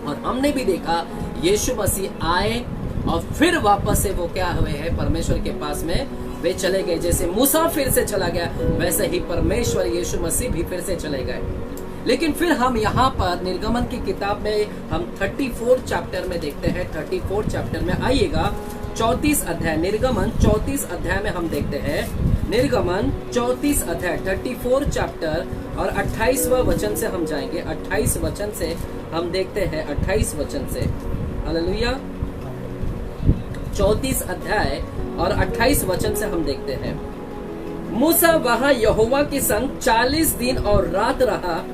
और हमने भी देखा यीशु मसीह आए और फिर वापस से वो क्या हुए हैं, परमेश्वर के पास में वे चले गए। जैसे मूसा फिर से चला गया, वैसे ही परमेश्वर यीशु मसीह भी फिर से चले गए। लेकिन फिर हम यहाँ पर निर्गमन की किताब में हम 34 चैप्टर में देखते हैं। 34 चैप्टर में आइएगा, 34 अध्याय, निर्गमन 34 अध्याय में हम देखते हैं। निर्गमन 34 अध्याय 34 चैप्टर और 28वां वचन से हम जाएंगे। 28 वचन से हम देखते हैं, 28 वचन से। हालेलुया। 34 अध्याय और 28 वचन से हम देखते हैं। मूसा वहां यहोवा के संग 40 दिन और रात रहा,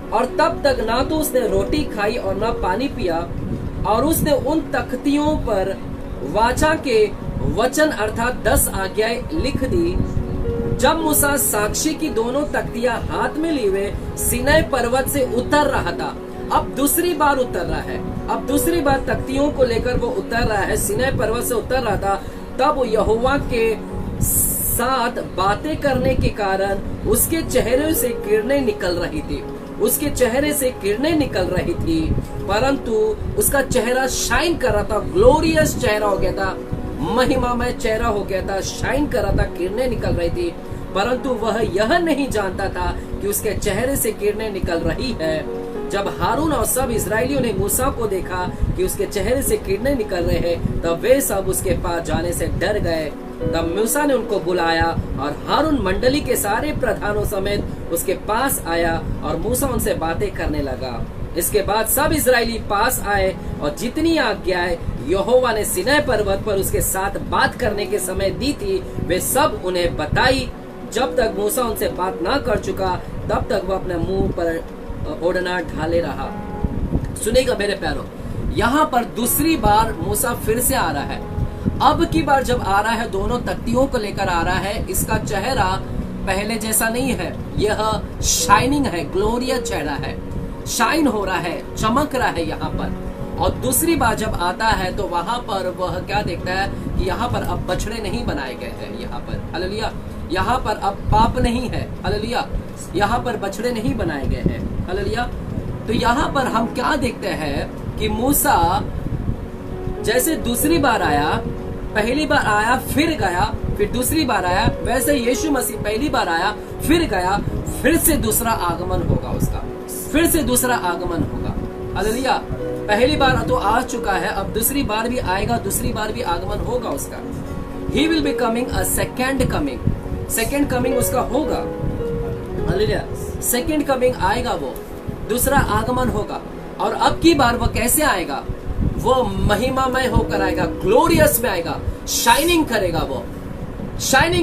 और तब तक ना तो उसने रोटी खाई और ना पानी पिया। और उसने उन तख्तियों पर वाचा के वचन अर्थात 10 आज्ञाएं लिख दी। जब मूसा साक्षी की दोनों तख्तियां हाथ में लिए हुए सिनै पर्वत से उतर रहा था, अब दूसरी बार उतर रहा है, अब दूसरी बार तख्तियों को लेकर वो उतर रहा है, सिनै पर्वत से उतर रहा था, तब यहोवा के साथ बातें करने के कारण उसके चेहरे से किरणें निकल रही थी। उसके चेहरे से किरणें निकल रही थी, परंतु उसका चेहरा शाइन कर रहा था, ग्लोरियस चेहरा हो गया था, महिमामय चेहरा हो गया था, शाइन कर रहा था, किरणें निकल रही थी। परंतु वह यह नहीं जानता था कि उसके चेहरे से किरणें निकल रही है। जब हारून और सब इस्राएलियों ने मूसा को देखा कि उसके चेहरे से किरणें निकल रहे हैं, तब वे सब उसके पास जाने से डर गए। तब मूसा ने उनको बुलाया और हारून मंडली के सारे प्रधानों समेत उसके पास आया और मूसा उनसे बातें करने लगा। इसके बाद सब इस्राएली पास आए और जितनी आज्ञाएं यहोवा ने सिनै पर्वत पर उसके साथ बात करने के समय दी थी, वे सब उन्हें बताई। जब तक मूसा उनसे बात ना कर चुका, तब तक वह अपने मुंह पर ओढ़ना ढाले रहा। सुनेगा मेरे प्यारों, यहाँ पर दूसरी बार मूसा फिर से आ रहा है। अब की बार जब आ रहा है, दोनों तख्तियों को लेकर आ रहा है। इसका चेहरा पहले जैसा नहीं है, यह शाइनिंग है, ग्लोरियस चेहरा है, शाइन हो रहा है, चमक रहा है यहाँ पर। और दूसरी बार जब आता है तो वहां पर वह क्या देखता है कि यहाँ पर अब बछड़े नहीं बनाए गए हैं। यहाँ पर हालेलुया, यहाँ पर अब पाप नहीं है। हालेलुया, यहाँ पर बछड़े नहीं बनाए गए हैं। हालेलुया। तो यहाँ पर हम क्या देखते हैं कि मूसा जैसे दूसरी बार आया, पहली बार आया फिर गया, फिर दूसरी बार आया, वैसे यीशु मसीह पहली बार आया फिर गया, फिर से दूसरा आगमन होगा उसका, फिर से दूसरा आगमन होगा। हालेलुया। पहली बार तो आ चुका है, अब दूसरी बार भी आएगा, दूसरी बार भी आगमन होगा उसका। He will be coming a second coming उसका होगा। हालेलुया, सेकेंड कमिंग आएगा, वो दूसरा आगमन होगा। और अब की बार वो कैसे आएगा? वो महिमामय होकर आएगा, ग्लोरियस में आएगा, शाइनिंग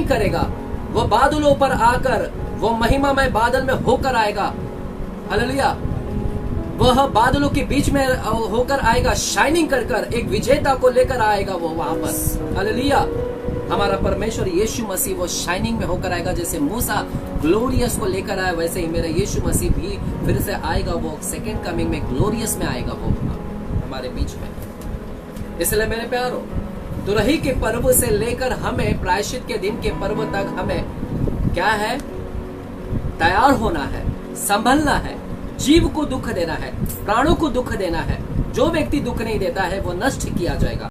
करेगा। वो बादलों पर आकर वो महिमामय बादल में होकर आएगा। हालेलुया, वह बादलों के बीच में होकर आएगा, शाइनिंग कर एक विजेता को लेकर आएगा वो वहां पर। हालेलुया, हमारा परमेश्वर यीशु मसीह वो शाइनिंग में होकर आएगा। जैसे मूसा ग्लोरियस को लेकर आया, वैसे ही मेरा यीशु मसीह भी फिर से आएगा, वो सेकेंड कमिंग में ग्लोरियस में आएगा वो हमारे बीच में। इसलिए मेरे प्यारो, तुरही के पर्व से लेकर हमें प्रायश्चित के दिन के पर्व तक हमें क्या है? तैयार होना है, संभलना है, जीव को दुख देना है, प्राणों को दुख देना है। जो व्यक्ति दुख नहीं देता है वो नष्ट किया जाएगा।